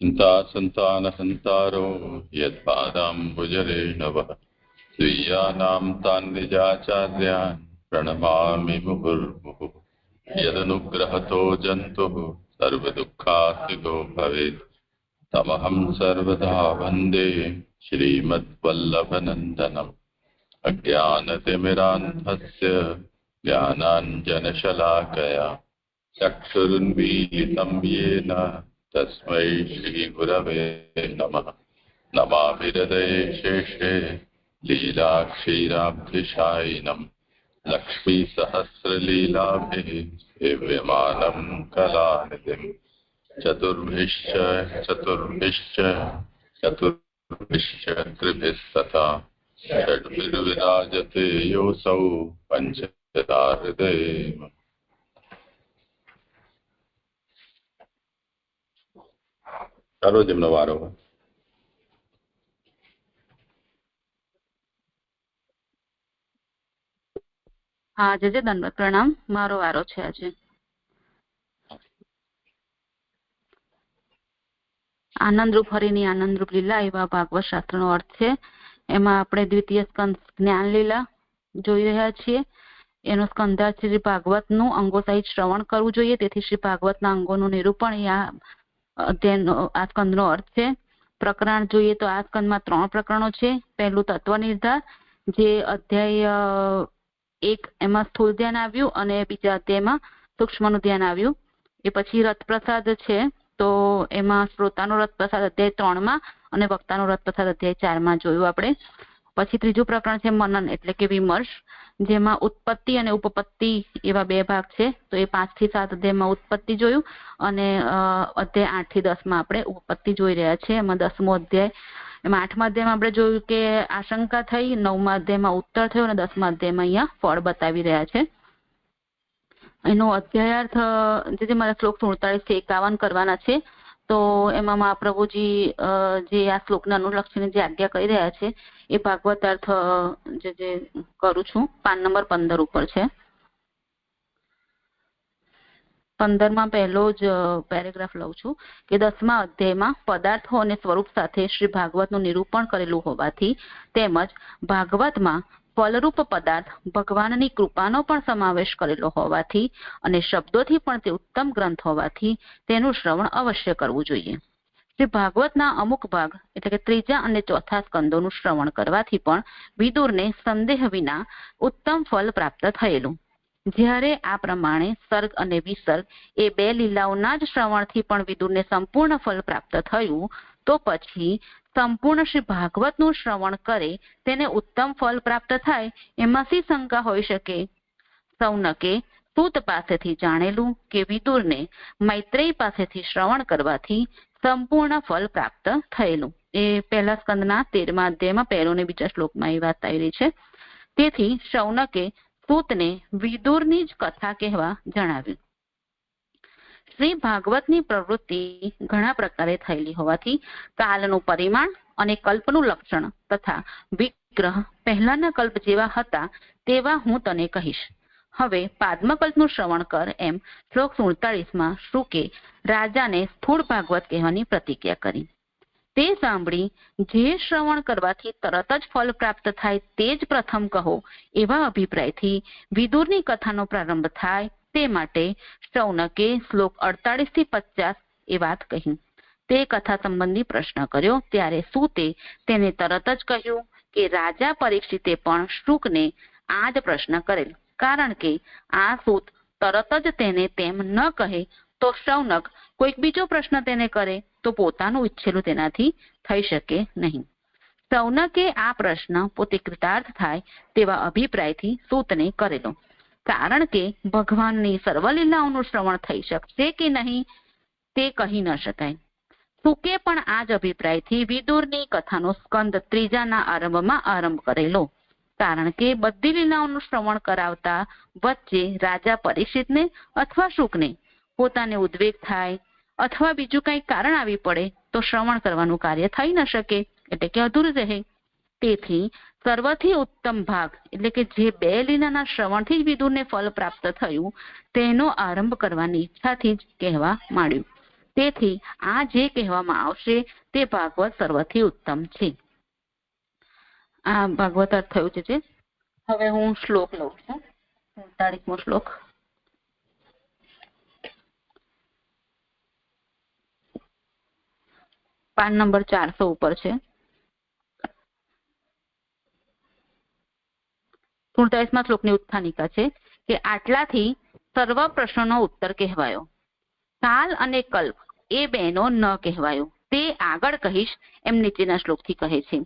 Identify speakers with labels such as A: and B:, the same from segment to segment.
A: चिन्तासन्तानहन्तारो यत्पादाम्बुजरेणवः स्वीयानां तान् निजाचार्यान् प्रणमामि मुहुर्मुहुः। यदनुग्रहतो जन्तुः सर्वदुःखार्तितो भवेत् तमहं सर्वदा वन्दे श्रीमद्वल्लभनन्दनम्। अज्ञानतिमिरान्धस्य ज्ञानाञ्जनशलाकया चक्षुरुन्मीलितं येन तस्मै श्रीगुरवे नमः। नमामि हृदये शेषे लीलाक्षीराब्धिशायिनं लक्ष्मीसहस्रलीलाभिः सेव्यमानं कलानिधिं चतुर्भिश्च त्रिभिस्तथा षड्भिर्विराजते योऽसौ पञ्चधा हृदये। ચાલો જેમનો વારો હોય.
B: હા જજે દંડવત પ્રણામ. મારો વારો છે આજે. આનંદરૂપ હરિની આનંદરૂપ લીલા એવા ભાગવત શાસ્ત્રનો અર્થ છે. એમાં આપણે દ્વિતીય સ્કંદ જ્ઞાન લીલા જોઈ રહ્યા છીએ. એનો સ્કંધાર્થ શ્રી ભાગવતનું અંગો સહિત શ્રવણ કરવું જોઈએ. તેથી શ્રી ભાગવતના અંગોનું નિરૂપણ એ આ સ્કંદનો અર્થ છે. પ્રકરણ જોઈએ તો આ સ્કંદમાં 3 પ્રકરણો છે. પહેલું તત્વ નિર્ધાર, જે અધ્યાય 1 એમાં સ્થૂળ ધ્યાન આવ્યું અને બીજા અધ્યાયમાં સૂક્ષ્મનું ધ્યાન આવ્યું. એ પછી રથપ્રસાદ છે, તો એમાં શ્રોતાનો રથપ્રસાદ અધ્યાય 3માં અને વક્તાનો રથપ્રસાદ અધ્યાય 4માં જોયું આપણે. પછી ત્રીજું પ્રકરણ છે મનન એટલે કે વિમર્શ, જેમાં ઉત્પત્તિ અને ઉપપત્તિ એવા 2 ભાગ છે. તો એ 5 થી 7 અધ્યાયમાં ઉત્પત્તિ જોયું અને અધ્યાય 8 થી 10માં આપણે ઉપપત્તિ જોઈ રહ્યા છીએ. એમાં 10મો અધ્યાય, એમાં 8મા અધ્યાયમાં આપણે જોયું કે આશંકા થઈ, 9મા અધ્યાયમાં ઉત્તર થયો અને 10મા અધ્યાયમાં અહીંયા ફળ બતાવી રહ્યા છે. એનો અધ્યાયાર્થ જે મારા શ્લોક 47 થી 51 કરવાના છે. તો એમાં મહાપ્રભુજી જે આ શ્લોકને અનુલક્ષીને જે આજ્ઞા કરી રહ્યા છે એ ભાગવતાર્થ જે કરું છું. પાન નંબર 15 ઉપર છે. 15માં પહેલો જ પેરેગ્રાફ લઉં છું કે 10મા અધ્યાયમાં પદાર્થો અને સ્વરૂપ સાથે શ્રી ભાગવતનું નિરૂપણ કરેલું હોવાથી તેમજ ભાગવતમાં ફલરૂપ પદાર્થ ભગવાનની કૃપાનો પણ સમાવેશ કરેલો હોવાથી અને શબ્દોથી પણ તે ઉત્તમ ગ્રંથ હોવાથી તેનું શ્રવણ અવશ્ય કરવું જોઈએ. શ્રી ભાગવતના અમુક ભાગ એટલે કે 3જા અને 4થા સ્કંદોનું શ્રવણ કરવાથી પણ વિદુરને સંદેહ વિના ઉત્તમ ફલ પ્રાપ્ત થયેલું. જ્યારે આ પ્રમાણે સર્ગ અને વિસર્ગ એ 2 લીલાઓના જ શ્રવણથી પણ વિદુરને સંપૂર્ણ ફલ પ્રાપ્ત થયું, તો પછી સંપૂર્ણ શ્રી ભાગવતનું શ્રવણ કરે તેને ઉત્તમ ફલ પ્રાપ્ત થાય એમાં શી શંકા હોઈ શકે? સૌનકે સૂત પાસેથી જાણેલું કે વિદુરને મૈત્રેય પાસેથી શ્રવણ કરવાથી સંપૂર્ણ ફલ પ્રાપ્ત થયેલું. એ પહેલા સ્કંદના 13મા અધ્યાયમાં પહેલો અને બીજા શ્લોકમાં એ વાત આવી રહી છે. તેથી શૌનકે સૂતને વિદુરની જ કથા કહેવા જણાવ્યું. શ્રી ભાગવતની પ્રવૃત્તિ ઘણા પ્રકારે થયેલી હોવાથી કાલનું પરિમાણ અને કલ્પનું લક્ષણ તથા વિગ્રહ પહેલાના કલ્પ જેવા હતા તેવા હું તને કહીશ. હવે પાદ્મકલ્પનું શ્રવણ કર એમ શ્લોક 47માં શુકે રાજાને સ્થૂળ ભાગવત કહેવાની પ્રતિજ્ઞા કરી. તે સાંભળી જે શ્રવણ કરવાથી તરત જ ફલ પ્રાપ્ત થાય તે જ પ્રથમ કહો એવા અભિપ્રાયથી વિદુરની કથાનો પ્રારંભ થાય. તે માટે શૌનકે શ્લોક 48 થી 50 એ વાત કહી. તે કથા સંબંધી પ્રશ્ન કર્યો ત્યારે સૂતે તેને તરત જ કહ્યું કે રાજા પરીક્ષિતે પણ શુકને આ જ પ્રશ્ન કરેલ. કારણ કે આ સૂત તરત જ તેને તેમ ન કહે તો શૌનક કોઈક બીજો પ્રશ્ન તેને કરે તો પોતાનું ઈચ્છેલું તેનાથી થઈ શકે નહીં. શૌનકે આ પ્રશ્ન પોતે કૃતાર્થ થાય તેવા અભિપ્રાયથી સૂતને કરેલો. કારણ કે ભગવાનની સર્વલીલાઓનું શ્રવણ થઈ શકશે કે નહીં તે કહી ન શકાય. શુકે પણ આ જ અભિપ્રાયથી વિદુરની કથાનો સ્કંદ 3જાના આરંભમાં આરંભ કરેલો. કારણ કે બધી લીલાઓનું શ્રવણ કરાવતા વચ્ચે રાજા પરીક્ષિતને અથવા શુકને પોતાને ઉદ્વેગ થાય અથવા બીજું કંઈ કારણ આવી પડે તો શ્રવણ કરવાનું કાર્ય થઈ ન શકે, એટલે કે અધૂરું રહે. તેથી સર્વથી ઉત્તમ ભાગ એટલે કે જે 2 લીલાના શ્રવણથી જ વિદુરને ફલ પ્રાપ્ત થયું તેનો આરંભ કરવાની ઈચ્છાથી જ કહેવા માંડ્યું. તેથી આ જે કહેવામાં આવશે તે ભાગવત સર્વથી ઉત્તમ છે. આ ભાગવત અર્થ થયું છે. હવે હું શ્લોક લઉં છું. 47મો શ્લોક. પાન નંબર 400 ઉપર છે. 47મા શ્લોકની ઉત્થાનિકા છે કે આટલાથી સર્વ પ્રશ્નોનો ઉત્તર કહેવાયો. કાલ અને કલ્પ એ બેનો ન કહેવાયો, તે આગળ કહીશ એમ નીચેના શ્લોકથી કહે છે.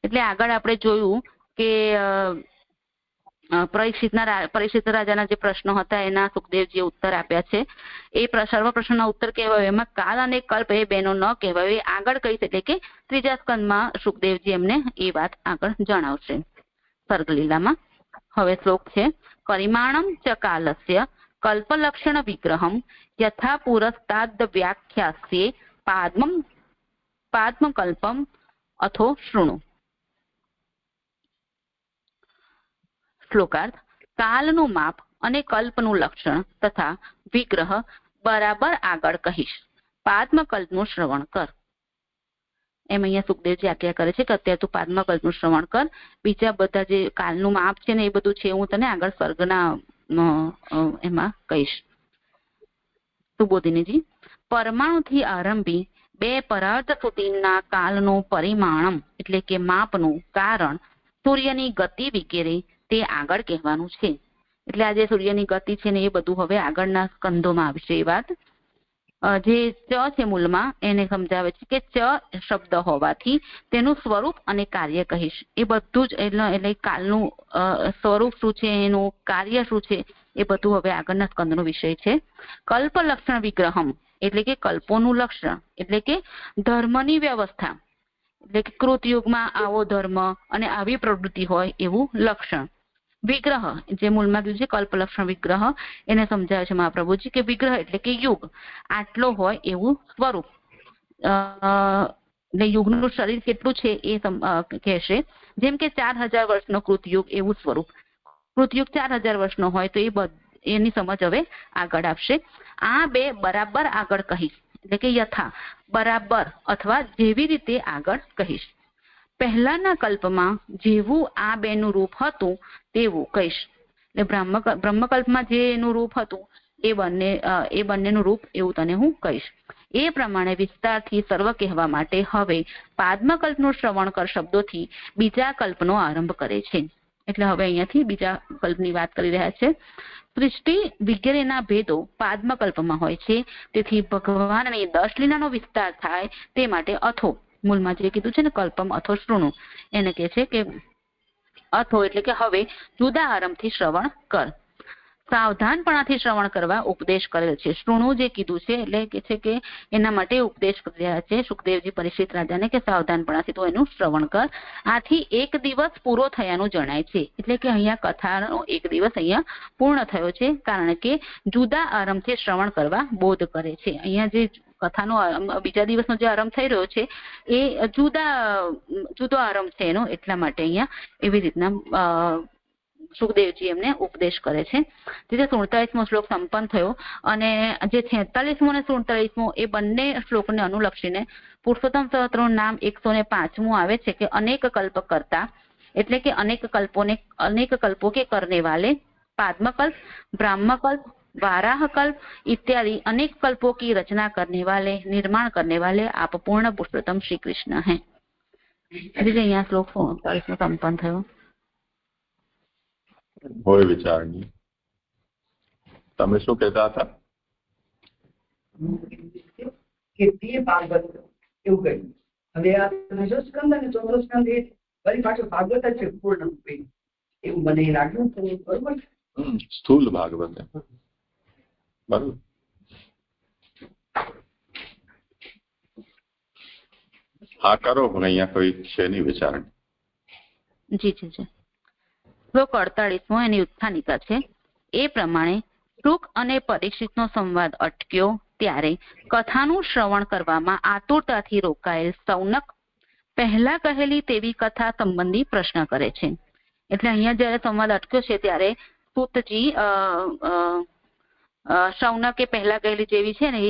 B: એટલે આગળ આપણે જોયું કે પરીક્ષિત રાજાના જે પ્રશ્નો હતા એના સુખદેવજીએ ઉત્તર આપ્યા છે. એ સર્વ પ્રશ્નોના ઉત્તર કહેવાયો. એમાં કાલ અને કલ્પ એ બેનો ન કહેવાયો, એ આગળ કહીશ એટલે કે 3જા સ્કંદમાં સુખદેવજી એમને એ વાત આગળ જણાવશે સર્ગલીલામાં. હવે શ્લોક છે પરિમાણમ ચ કાલસ્ય કલ્પલક્ષણ વિગ્રહમ યથા પુરસ્તાદ વ્યાખ્યાસ્યે પાદ્મકલ્પમ અથો શૃણુ. શ્લોકાર્થ. કાલનું માપ અને કલ્પનું લક્ષણ તથા વિગ્રહ બરાબર આગળ કહીશ, પાદ્મકલ્પનું શ્રવણ કર. એમ અહીંયા સુખદેવજી આજ્ઞા કરે છે કે અત્યારે તું પાદ્મકલ્પનું શ્રવણ કર. બીજા બધા જે કાલનું માપ છે ને એ બધું છે હું તને આગળ સ્વર્ગના એમાં કહીશ. સુબોધિનીજી. પરમાણુથી આરંભી 2 પરાર્ધ સુધીના કાલનું પરિમાણમ એટલે કે માપનું કારણ સૂર્યની ગતિ વગેરે તે આગળ કહેવાનું છે. એટલે આ જે સૂર્યની ગતિ છે ને એ બધું હવે આગળના સ્કંદોમાં આવશે. એ વાત જે ચ છે મૂળમાં એને સમજાવે છે કે ચ શબ્દ હોવાથી તેનું સ્વરૂપ અને કાર્ય કહીશ. એ બધું જ એટલે કાલનું સ્વરૂપ શું છે, એનું કાર્ય શું છે, એ બધું હવે આગળના સ્કંદનો વિષય છે. કલ્પ લક્ષણ વિગ્રહમ એટલે કે કલ્પોનું લક્ષણ એટલે કે ધર્મની વ્યવસ્થા, એટલે કે કૃતયુગમાં આવો ધર્મ અને આવી પ્રવૃત્તિ હોય એવું લક્ષણ. વિગ્રહ જે મૂળમાં કીધું છે કલ્પલક્ષણ વિગ્રહ, એને સમજાવે છે મહાપ્રભુજી કે વિગ્રહ એટલે કે યુગ આટલો હોય એવું સ્વરૂપ. યુગનું શરીર કેટલું છે એ કહેશે. જેમ કે 4000 વર્ષનો કૃતયુગ એવું સ્વરૂપ. કૃતયુગ 4000 વર્ષનો હોય તો એની સમજ હવે આગળ આપશે. આ 2 બરાબર આગળ કહીશ એટલે કે યથા બરાબર અથવા જેવી રીતે આગળ કહીશ. પહેલાના કલ્પમાં જેવું આ 2નું રૂપ હતું તેવું કહીશ. એટલે બ્રહ્મકલ્પમાં જે એનું રૂપ હતું એ બંનેનું રૂપ એવું તને હું કહીશ. એ પ્રમાણે વિસ્તારથી સર્વ કહેવા માટે હવે પાદ્મકલ્પનું શ્રવણ કર શબ્દોથી બીજા કલ્પનો આરંભ કરે છે. એટલે હવે અહીંયાથી બીજા કલ્પની વાત કરી રહ્યા છે. સૃષ્ટિ વગેરેના ભેદો પાદ્મકલ્પમાં હોય છે, તેથી ભગવાનની 10 લીલાનો વિસ્તાર થાય તે માટે અથો મૂળમાં જે કીધું છે ને કલ્પમ અથો શૃણુ એને કહે છે કે અથો એટલે કે હવે જુદા આરંભથી શ્રવણ કર. સાવધાનપણાથી શ્રવણ કરવા ઉપદેશ કરેલ છે. શૃણુ જે કીધું છે એટલે કે છે કે એના માટે ઉપદેશ કરી રહ્યા છે સુખદેવજી પરીક્ષિત રાજાને કે સાવધાનપણાથી તો એનું શ્રવણ કર. આથી 1 દિવસ પૂરો થયાનું જણાય છે. એટલે કે અહીંયા કથાનો 1 દિવસ અહીંયા પૂર્ણ થયો છે, કારણ કે જુદા આરંભથી શ્રવણ કરવા બોધ કરે છે. અહીંયા જે કથાનો બીજા દિવસનો જે આરંભ થઈ રહ્યો છે એ જુદો આરંભ છે એનો, એટલા માટે અહીંયા એવી રીતના સુખદેવજી એમને ઉપદેશ કરે છે. જેથી 47મો શ્લોક સંપન્ન થયો અને જે 46મો અને 47મો એ બંને શ્લોકને અનુલક્ષીને પુરુષોત્તમ સહસ્ત્રનું નામ 105મું આવે છે કે અનેક કલ્પ કરતા એટલે કે અનેક કલ્પો के करने वाले पाद्मकल्प, ब्राह्मकल्प, वाराहकल्प इत्यादि अनेक कल्पों की रचना करने वाले, निर्माण करने वाले आप पूर्ण पुरुषोत्तम श्री कृष्ण हैं. અહીંયા શ્લોક 47મો સંપન્ન થયો.
A: હોય વિચારની. તમે શું કહેતા હતા?
C: કે તે ભાગવત એવું કહ્યું. હવે આ ત્રીજો સ્કંદ અને ચોથો સ્કંદ એ ફરી પાછો ભાગવત જ છે પૂર્ણ એવું મને લાગ્યું. બરોબર
A: સ્થૂલ ભાગવત બરોબર. હા કરો પણ અહીંયા કોઈ છે નહીં વિચારણી.
B: જી જી જી. શ્લોક 48મો એની ઉત્થાનિકા છે. એ પ્રમાણે સુખ અને પરીક્ષિતનો સંવાદ અટક્યો ત્યારે કથાનું શ્રવણ કરવામાં આતુરતાથી રોકાયેલ સૌનક પહેલા કહેલી તેવી કથા સંબંધી પ્રશ્ન કરે છે. એટલે અહીંયા જયારે સંવાદ અટક્યો છે ત્યારે સૂતજી શૌનકે પહેલા કહેલી જેવી છે ને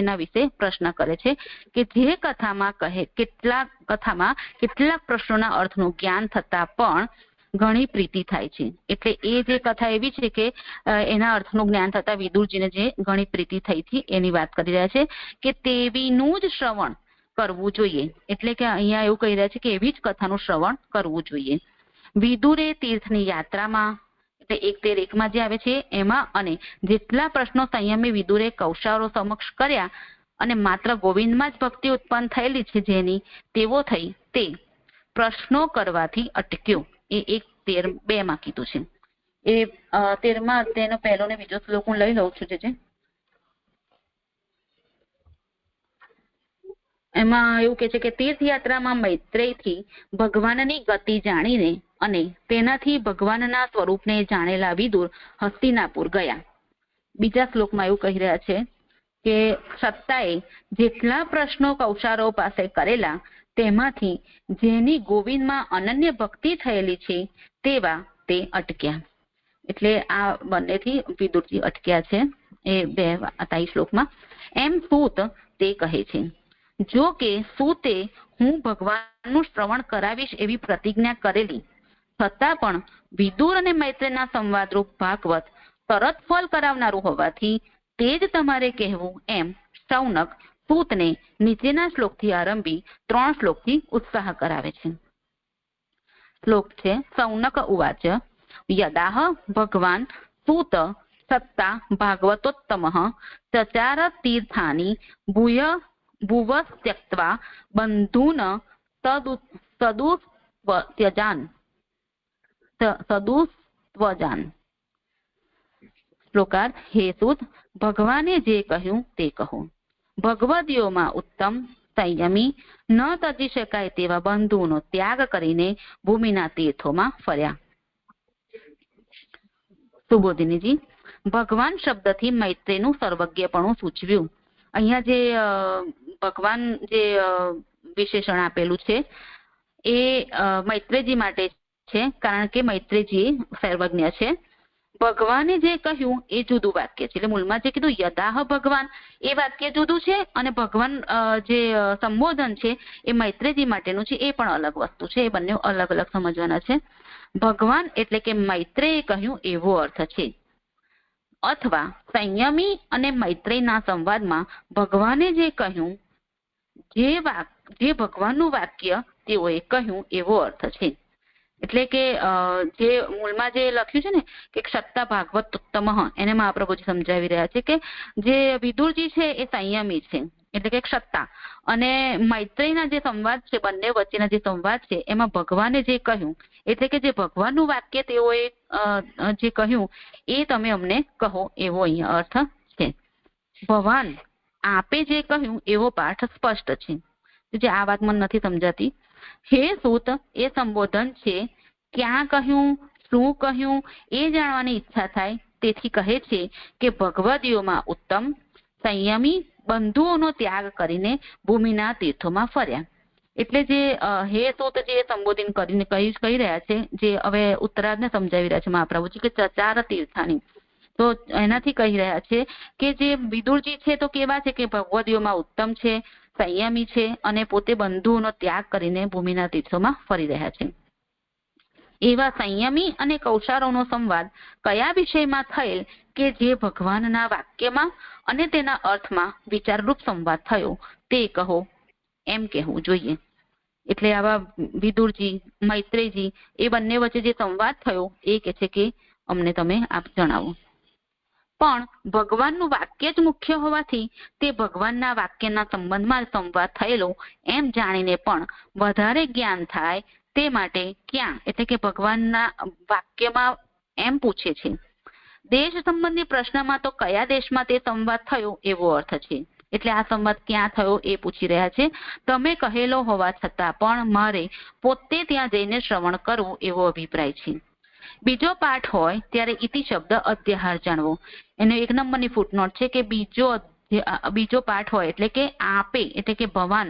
B: એના વિશે પ્રશ્ન કરે છે કે જે કથામાં કેટલાક પ્રશ્નોના અર્થનું જ્ઞાન થતા પણ ઘણી પ્રીતિ થાય છે. એટલે એ જે કથા એવી છે કે એના અર્થનું જ્ઞાન થતા વિદુરજીને જે ઘણી પ્રીતિ થઈ હતી એની વાત કરી રહ્યા છે કે તેવીનું જ શ્રવણ કરવું જોઈએ. એટલે કે અહીંયા એવું કહી રહ્યા છે કે એવી જ કથાનું શ્રવણ કરવું જોઈએ. વિદુરે તીર્થની યાત્રામાં એટલે 1:13 જે આવે છે એમાં અને જેટલા પ્રશ્નો સંયમી વિદુરે કૌશારો સમક્ષ કર્યા અને માત્ર ગોવિંદમાં જ ભક્તિ ઉત્પન્ન થયેલી છે જેની તેવો થઈ તે પ્રશ્નો કરવાથી અટક્યો. એ 1:13 કીધું છે. એ 13 તેનો પહેલો ને બીજો શ્લોક હું લઈ લઉં છું. જે એમાં એવું કે છે કે તીર્થયાત્રામાં મૈત્રેયથી ભગવાનની ગતિ જાણીને અને તેનાથી ભગવાનના સ્વરૂપને જાણેલા વિદુર હસ્તિનાપુર ગયા. બીજા શ્લોકમાં એવું કહી રહ્યા છે કે સત્તાએ જેટલા પ્રશ્નો કૌશારો પાસે કરેલા તેમાંથી જેની ગોવિંદમાં અનન્ય ભક્તિ થયેલી છે તેવા તે અટક્યા. એટલે આ બંનેથી વિદુરજી અટક્યા છે. એ 2 શ્લોકમાં. એમ સૂત તે કહે છે. જો કે સૂતે હું ભગવાનનું શ્રવણ કરાવીશ એવી પ્રતિજ્ઞા કરેલી છતાં પણ વિદુર અને મૈત્રેયના સંવાદરૂપ ભાગવત તરત ફળ કરાવનારું હોવાથી તે જ તમારે કહેવું એમ શૌનક સૂતને નીચેના શ્લોકથી આરંભી 3 શ્લોકથી ઉત્સાહ કરાવે છે. શ્લોક છે શૌનક ઉવાચ યદાહ ભગવાન સૂત સત્તા ભાગવતોત્તમઃ ચચાર તીર્થાની ભુવઃ ત્યક્ત્વા બંધૂન સદુસ્ત્વજાન. શ્લોકાર્થ. હે સૂત, ભગવાને જે કહ્યું તે કહો. ભગવદીઓમાં ઉત્તમ સંયમી ન તજી શકાય તેવા બંધુઓનો ત્યાગ કરીને ભૂમિના તીર્થોમાં ફર્યા. સુબોધિનીજી, ભગવાન શબ્દથી મૈત્રેયનું સર્વજ્ઞપણું સૂચવ્યું. અહીંયા જે ભગવાન જે વિશેષણ આપેલું છે એ મૈત્રેયજી માટે છે, કારણ કે મૈત્રેયજી સર્વજ્ઞ છે. ભગવાને જે કહ્યું એ જુદું વાક્ય છે. એટલે મૂળમાં જે કીધું યદાહ ભગવાન એ વાક્ય જુદું છે અને ભગવાન જે સંબોધન છે એ મૈત્રેયજી માટેનું છે એ પણ અલગ વસ્તુ છે. એ બંને અલગ અલગ સમજવાના છે. ભગવાન એટલે કે મૈત્રેયે કહ્યું એવો અર્થ છે. અથવા સંયમી અને મૈત્રેયના સંવાદમાં ભગવાને જે કહ્યું જે ભગવાનનું વાક્ય તેઓએ કહ્યું એવો અર્થ છે. એટલે કે જે મૂળમાં જે લખ્યું છે ને કે સત્તા ભાગવત ઉત્તમ એને મહાપ્રભુજી સમજાવી રહ્યા છે કે જે વિદુરજી છે એ સંયમી છે એટલે કે સત્તા, અને મૈત્રેયના જે સંવાદ છે બંને વચ્ચેના જે સંવાદ છે એમાં ભગવાને જે કહ્યું એટલે કે જે ભગવાનનું વાક્ય તેઓએ જે કહ્યું એ તમે અમને કહો એવો અહીંયા અર્થ છે. ભગવાન આપે જે કહ્યું એવો પાઠ સ્પષ્ટ છે. જે આ વાત મને નથી સમજાતી. હે સૂત એ સંબોધન છે. ક્યાં કહ્યું, શું કહ્યું એ જાણવાની ઈચ્છા થાય તેથી કહે છે કે ભગવદીઓમાં ઉત્તમ સંયમી બંધુઓનો ત્યાગ કરીને ભૂમિના તીર્થોમાં ફર્યા. એટલે જે હે સૂત જે સંબોધન કરીને કહી રહ્યા છે, જે હવે ઉત્તરાર્ધને સમજાવી રહ્યા છે મહાપ્રભુજી કે ચચાર તીર્થાની, તો એનાથી કહી રહ્યા છે કે જે વિદુરજી છે તો કેવા છે કે ભગવદીઓમાં ઉત્તમ છે, સંયમી છે અને પોતે બંધુઓનો ત્યાગ કરીને ભૂમિના તીર્થોમાં ફરી રહ્યા છે. એવા સંયમી અને કૌશારોનો સંવાદ કયા વિષયમાં થયેલ કે જે ભગવાનના વાક્યમાં અને તેના અર્થમાં વિચારરૂપ સંવાદ થયો તે કહો એમ કહેવું જોઈએ. એટલે આવા વિદુરજી મૈત્રેયજી એ બંને વચ્ચે જે સંવાદ થયો એ કહે છે કે અમને તમે આપ જણાવો. પણ ભગવાનનું વાક્ય જ મુખ્ય હોવાથી તે ભગવાનના વાક્યના સંબંધમાં સંવાદ થયેલો એમ જાણીને પણ વધારે જ્ઞાન થાય તે માટે ક્યાં એટલે કે ભગવાનના વાક્યમાં એમ પૂછે છે. દેશ સંબંધી પ્રશ્નમાં તો કયા દેશમાં તે સંવાદ થયો એવો અર્થ છે. એટલે આ સંવાદ ક્યાં થયો એ પૂછી રહ્યા છે. તમે કહેલો હોવા છતાં પણ મારે પોતે ત્યાં જઈને શ્રવણ કરવું એવો અભિપ્રાય છે. બીજો પાઠ હોય ત્યારે ઇતિ શબ્દ અધ્યાહાર જાણવો. એનો 1 નંબરની ફૂટનોટ છે કે બીજો પાઠ હોય એટલે કે આપે એટલે કે ભગવાન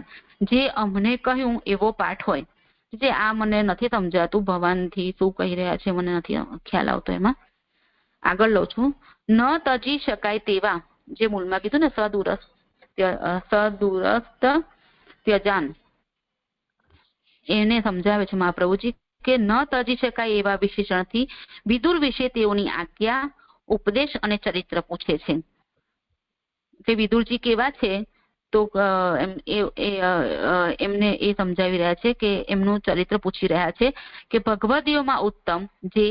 B: જે અમને કહ્યું એવો પાઠ હોય. જે આ મને નથી સમજાતું ભગવાનથી શું કહી રહ્યા છે મને નથી ખ્યાલ આવતો. એમાં આગળ લઉં છું. ન તજી શકાય તેવા, જે મૂળમાં કીધું ને સદુરસ્ત ત્યજાન, એને સમજાવે છે મહાપ્રભુજી કે ન તજી શકાય એવા વિશેષણથી વિદુર વિશે તેઓની આજ્ઞા, ઉપદેશ અને ચરિત્ર પૂછે છે. કે વિદુરજી કેવા છે તો એમને એ સમજાવી રહ્યા છે કે એમનું ચરિત્ર પૂછી રહ્યા છે કે ભગવદીઓમાં ઉત્તમ જે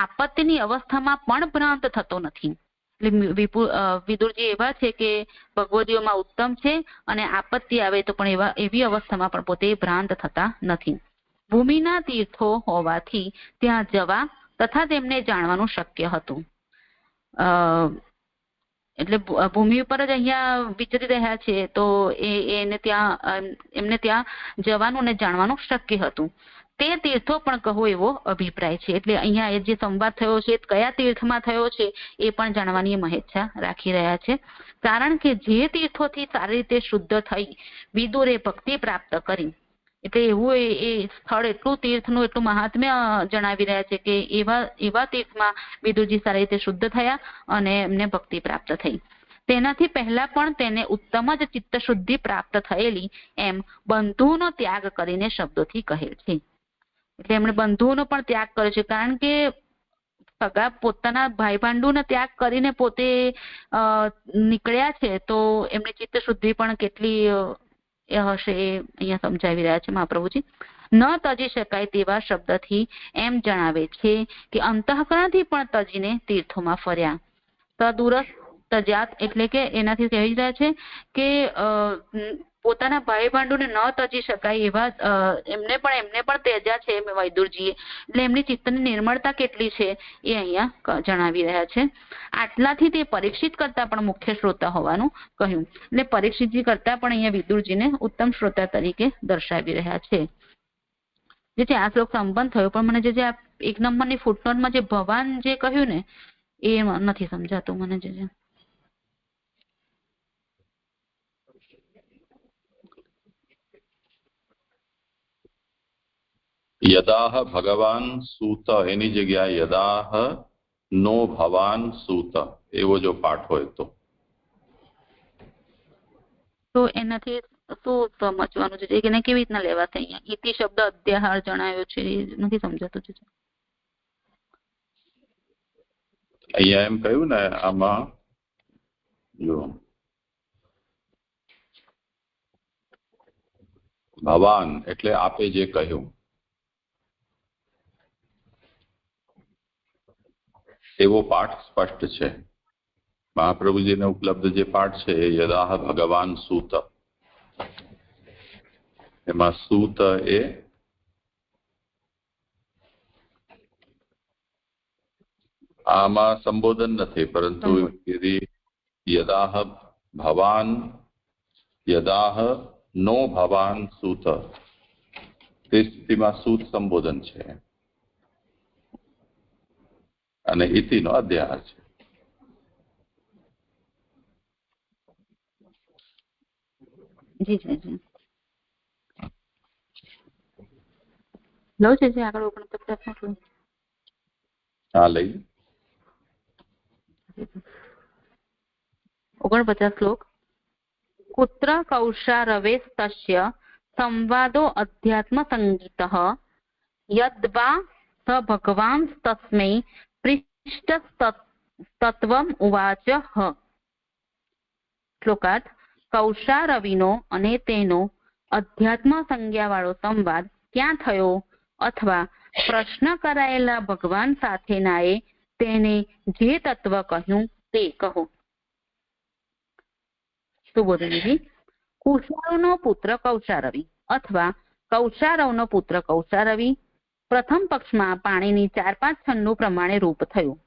B: આપત્તિની અવસ્થામાં પણ ભ્રાંત થતો નથી. એટલે વિદુરજી એવા છે કે ભગવદીઓમાં ઉત્તમ છે અને આપત્તિ આવે તો પણ એવી અવસ્થામાં પણ પોતે ભ્રાંત થતા નથી. ભૂમિના તીર્થો હોવાથી ત્યાં જવા તથા તેમને જાણવાનું શક્ય હતું. એટલે ભૂમિ ઉપર જ અહીંયા વિચરી રહ્યા છે તો એમને ત્યાં જવાનું અને જાણવાનું શક્ય હતું. તે તીર્થો પણ કહો એવો અભિપ્રાય છે. એટલે અહીંયા જે સંવાદ થયો છે કયા તીર્થમાં થયો છે એ પણ જાણવાની મહેચ્છા રાખી રહ્યા છે. કારણ કે જે તીર્થોથી સારી રીતે શુદ્ધ થઈ વિદુરે ભક્તિ પ્રાપ્ત કરી, એટલે એવું એ સ્થળ એટલું તીર્થનું એટલું મહાત્મ્ય જણાવી રહ્યા છે કે એવા તીર્થમાં વિદુરજી સારી રીતે શુદ્ધ થયા અને એમને ભક્તિ પ્રાપ્ત થઈ. તેનાથી પહેલા પણ તેને ઉત્તમ જ ચિત્ત શુદ્ધિ પ્રાપ્ત થયેલી એમ બંધુઓનો ત્યાગ કરીને શબ્દોથી કહેલ છે. એટલે એમણે બંધુઓનો પણ ત્યાગ કર્યો છે. કારણ કે સગા પોતાના ભાઈ ભાંડુનો ત્યાગ કરીને પોતે નીકળ્યા છે તો એમની ચિત્ત શુદ્ધિ પણ કેટલી હશે એ અહીંયા સમજાવી રહ્યા છે મહાપ્રભુજી. ન તજી શકાય તેવા શબ્દથી એમ જણાવે છે કે અંતઃકરણથી પણ તજીને તીર્થોમાં ફર્યા. તદુરસ્ત તજાત એટલે કે એનાથી કહી રહ્યા છે કે પોતાના ભાઈ ભાંડુને ન તજી શકાય એવા એમને પણ તેજા છે વૈદુરજીએ. એટલે એમની ચિત્તની નિર્મળતા કેટલી છે એ અહીંયા જણાવી રહ્યા છે. આટલાથી તે પરીક્ષિત કરતા પણ મુખ્ય શ્રોતા હોવાનું કહ્યું. એટલે પરીક્ષિતજી કરતા પણ અહીંયા વિદુરજીને ઉત્તમ શ્રોતા તરીકે દર્શાવી રહ્યા છે. જે છે આ શ્લોક સંબંધ થયો પણ મને જે 1 નંબરની ફૂટનોટમાં જે ભવાન જે કહ્યું ને એ નથી સમજાતું મને. જે
A: યદાહ ભગવાન સૂત એની જગ્યાએ યદાહ નો ભવાન સૂત એવો જો પાઠ હોય
B: તો એનાથી શું સમજવાનું છે કે કેવી રીતના લેવાશે? અહીંયા ઇતિ શબ્દ અધ્યાહાર જણાવ્યો છે એ નથી સમજાતું છે.
A: અહીંયા એમ કહ્યું ને આમાં જો ભવાન એટલે આપે જે કહ્યું એવો પાઠ સ્પષ્ટ છે. મહાપ્રભુજીને ઉપલબ્ધ જે પાઠ છે એ યદાહ ભગવાન સૂત, એમાં સૂત એ આમાં સંબોધન નથી પરંતુ યદાહ ભવાન યદાહ નો ભવાન સૂત તે સ્થિતિમાં સૂત સંબોધન છે અને ઇતિનો અધ્યાહાર છે.
B: જી જી જી લો છે જે આગળ 49 શ્લોક. કુત્ર કૌશારવેસ્તસ્ય સંવાદો અધ્યાત્મ સંગીતઃ યદ્વા સ ભગવાન તસ્મૈ પૃષ્ઠતત્વમ ઉવાચ. શ્લોકાર્થ. કૌશારવિનો અને તેનો અધ્યાત્મ સંજ્ઞાવાળો સંવાદ ક્યાં થયો અથવા પ્રશ્ન કરાયેલા ભગવાન સાથેનાએ તેને જે તત્વ કહ્યું તે કહો. સુબોધનજી. કુશારવનો પુત્ર કૌશારવી અથવા કૌશારવનો પુત્ર કૌશારવી પ્રથમ પક્ષમાં પાણીની 4-5 છંદનું પ્રમાણે રૂપ થયું.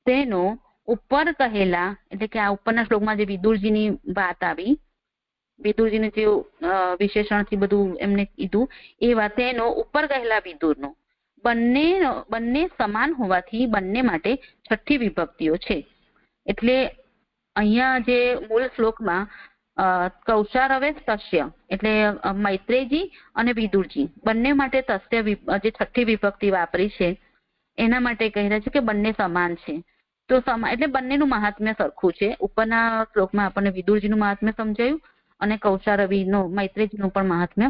B: તેનો ઉપર કહેલા એટલે કે આ ઉપરના શ્લોકમાં જે વિદુરજીની વાત આવી, વિદુરજીને જે વિશેષણથી બધું એમને કીધું એ વાત એનો ઉપર કહેલા વિદુરનો બંને સમાન હોવાથી બંને માટે છઠ્ઠી વિભક્તિઓ છે. એટલે અહીંયા જે મૂળ શ્લોકમાં કૌશારવે તસ્ય એટલે મૈત્રેયજી અને વિદુરજી બંને માટે તસ્ય જે છઠ્ઠી વિભક્તિ વાપરી છે એના માટે કહી રહ્યા છે કે બંને સમાન છે. તો એટલે બંનેનું મહાત્મ્ય સરખું છે. ઉપરના શ્લોકમાં આપણને વિદુરજીનું મહાત્મ્ય સમજાયું અને કૌશારવીનું મૈત્રેયજીનું પણ મહાત્મ્ય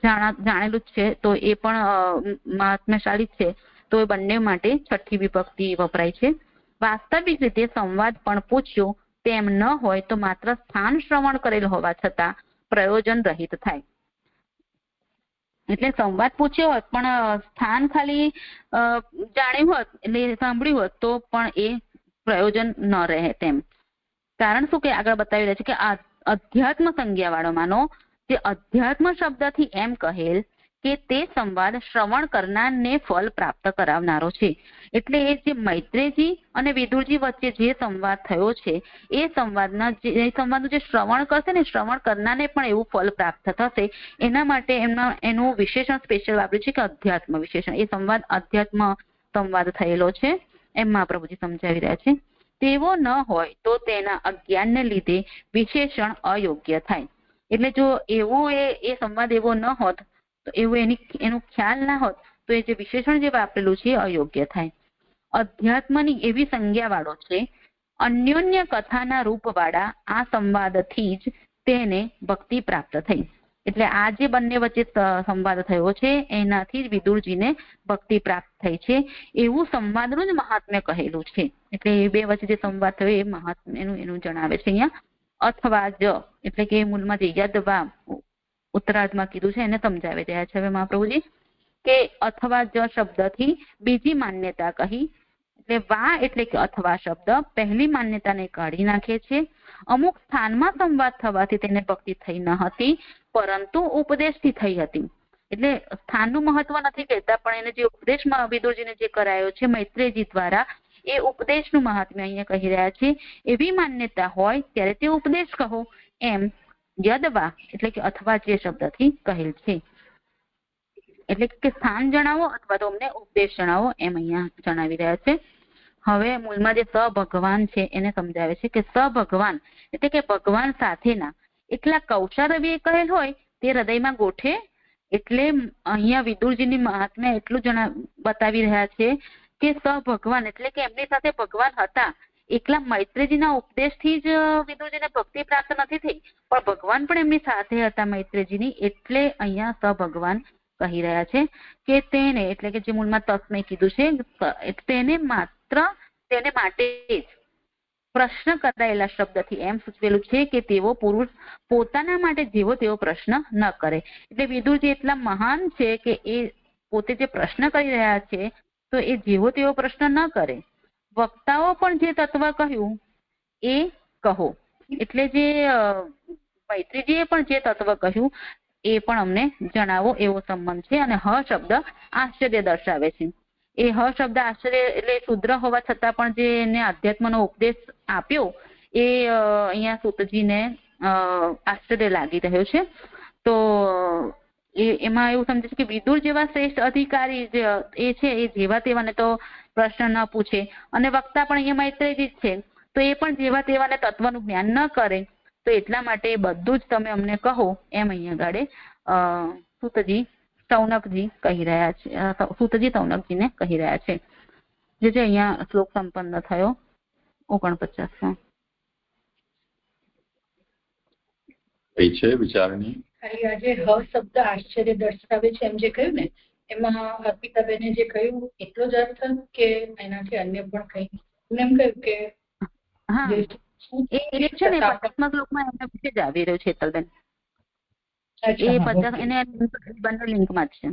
B: જાણેલું જ છે. તો એ પણ મહાત્મ્યશાળી છે. તો એ બંને માટે છઠ્ઠી વિભક્તિ વપરાય છે. વાસ્તવિક રીતે સંવાદ પણ પૂછ્યો તેમ ન હોય તો માત્ર સ્થાન શ્રવણ કરેલ હોવા છતાં પ્રયોજન રહિત થાય. એટલે સંવાદ પૂછ્યો હોત પણ સ્થાન ખાલી જાણ્યું હોત એટલે સાંભળ્યું હોત તો પણ એ પ્રયોજન ન રહે તેમ. કારણ શું કે આગળ બતાવી રહ્યા છે કે આ અધ્યાત્મ સંજ્ઞા વાળો માનો જે અધ્યાત્મ શબ્દથી એમ કહેલ કે તે સંવાદ શ્રવણ કરનારને ફળ પ્રાપ્ત કરાવનારો છે. એટલે એ જે મૈત્રેયજી અને વિદુરજી વચ્ચે જે સંવાદ થયો છે એ સંવાદનું જે શ્રવણ કરશે ને શ્રવણ કરનારને પણ એવું ફળ પ્રાપ્ત થશે. એના માટે એનું વિશેષણ સ્પેશિયલ વાપર્યું છે કે અધ્યાત્મ વિશેષણ. એ સંવાદ અધ્યાત્મ સંવાદ થયેલો છે એમ મહાપ્રભુજી સમજાવી રહ્યા છે. તેવો ન હોય તો તેના અજ્ઞાનને લીધે વિશેષણ અયોગ્ય થાય. એટલે જો એવો એ સંવાદ એવો ન હોત તો એવું એનું ખ્યાલ ના હોત તો એ જે વિશેષણ જે વાપરેલું છે એ અયોગ્ય થાય. અધ્યાત્મની એવી સંજ્ઞા વાળો છે. અન્યોન્ય કથાના રૂપવાળા આ સંવાદથી જ તેને ભક્તિ પ્રાપ્ત થઈ. એટલે આ જે બંને વચ્ચે સંવાદ થયો છે એનાથી જ વિદુરજીને ભક્તિ પ્રાપ્ત થઈ છે એવું સંવાદનું જ મહાત્મ્ય કહેલું છે. એટલે એ બે વચ્ચે જે સંવાદ થયો એ મહાત્મ્ય એનું જણાવે છે અહીંયા. અથવા જ એટલે કે મૂળમાં જે યદવા ઉત્તરાર્ધમાં કીધું છે એને સમજાવી રહ્યા છે હવે મહાપ્રભુજી કે અથવા જ શબ્દથી બીજી માન્યતા કહી. એટલે વા એટલે કે અથવા શબ્દ પહેલી માન્યતાને કાઢી નાખે છે. અમુક સ્થાનમાં સંવાદ થવાથી તેને ભક્તિ થઈ ન હતી પરંતુ ઉપદેશથી થઈ હતી. એટલે સ્થાનનું મહત્વ નથી કહેતા પણ એને જે ઉપદેશમાં વિદુરજીને જે કરાયો છે મૈત્રેયજી દ્વારા એ ઉપદેશનું મહાત્મ્ય અહીંયા કહી રહ્યા છે. એવી માન્યતા હોય ત્યારે તે ઉપદેશ કહો એમ યદવા એટલે કે અથવા જે શબ્દથી કહેલ છે. એટલે કે સ્થાન જણાવો અથવા તો અમને ઉપદેશ જણાવો એમ અહીંયા જણાવી રહ્યા છે. હવે મૂળમાં જે સભગવાન છે એને સમજાવે છે કે સભગવાન એટલે કે ભગવાન સાથેના એટલા કૌશારવીએ કહેલ હોય તે હૃદયમાં ગોઠે. એટલે અહીંયા વિદુરજીની મહાત્મ્ય એટલું બતાવી રહ્યા છે કે સભગવાન એટલે કે એમની સાથે ભગવાન હતા. એકલા મૈત્રેયજીના ઉપદેશથી જ વિદુરજીને ભક્તિ પ્રાપ્ત નથી થઈ પણ ભગવાન પણ એમની સાથે હતા મૈત્રેયજીની. એટલે અહીંયા સભગવાન કહી રહ્યા છે કે તેને એટલે કે જે મૂળમાં તસ્મૈ કીધું છે તેને માટે જ પ્રશ્ન કરાયેલા શબ્દથી એમ સૂચવેલું છે કે તેવો પુરુષ પોતાના માટે જેવો તેવો પ્રશ્ન ન કરે. એટલે વિદુરજી એટલા મહાન છે કે એ પોતે જે પ્રશ્ન કરી રહ્યા છે તો એ જેવો તેવો પ્રશ્ન ન કરે. વક્તાઓ પણ જે તત્વ કહ્યું એ કહો. એટલે જે મૈત્રીજીએ પણ જે તત્વ કહ્યું એ પણ અમને જણાવો એવો સંબંધ છે. અને હ શબ્દ આશ્ચર્ય દર્શાવે છે. એ હ શબ્દ આશ્ચર્ય એટલે શુદ્ર હોવા છતાં પણ જે એને અધ્યાત્મનો ઉપદેશ આપ્યો એ અહીંયા સૂતજીને આશ્ચર્ય લાગી રહ્યો છે. તો એમાં એવું સમજે છે કે વિદુર જેવા શ્રેષ્ઠ અધિકારી એ છે એ જેવા તેવાને તો પ્રશ્ન ન પૂછે અને વક્તા પણ અહીંયા મૈત્રેયજી જ છે તો એ પણ જેવા તેવાને તત્વનું જ્ઞાન ન કરે. તો એટલા માટે બધું જ તમે અમને કહો એમ અહીંયા ગાડે સૂતજી સૌનકજી કહી રહ્યા છે. સૂતજી સૌનકજીને કહી રહ્યા છે. જે અહીંયા શ્લોક સંપન્ન થયો 49માં.
A: કઈ છે વિચારણી
D: ખાલી આજે હ શબ્દ આશ્ચર્ય દર્શાવે છે એમ જે કહ્યું ને એમાં અર્પિતાબેને જે કહ્યું એટલો જ અર્થ કે એનાથી અન્ય પણ કઈ એમ કહ્યું કે
B: હા એ છે ને 50મા શ્લોકમાં એમના વિશે જ આવી રહ્યું છે હેતલબેન. એ 50 એને બંને લિંકમાં જ છે.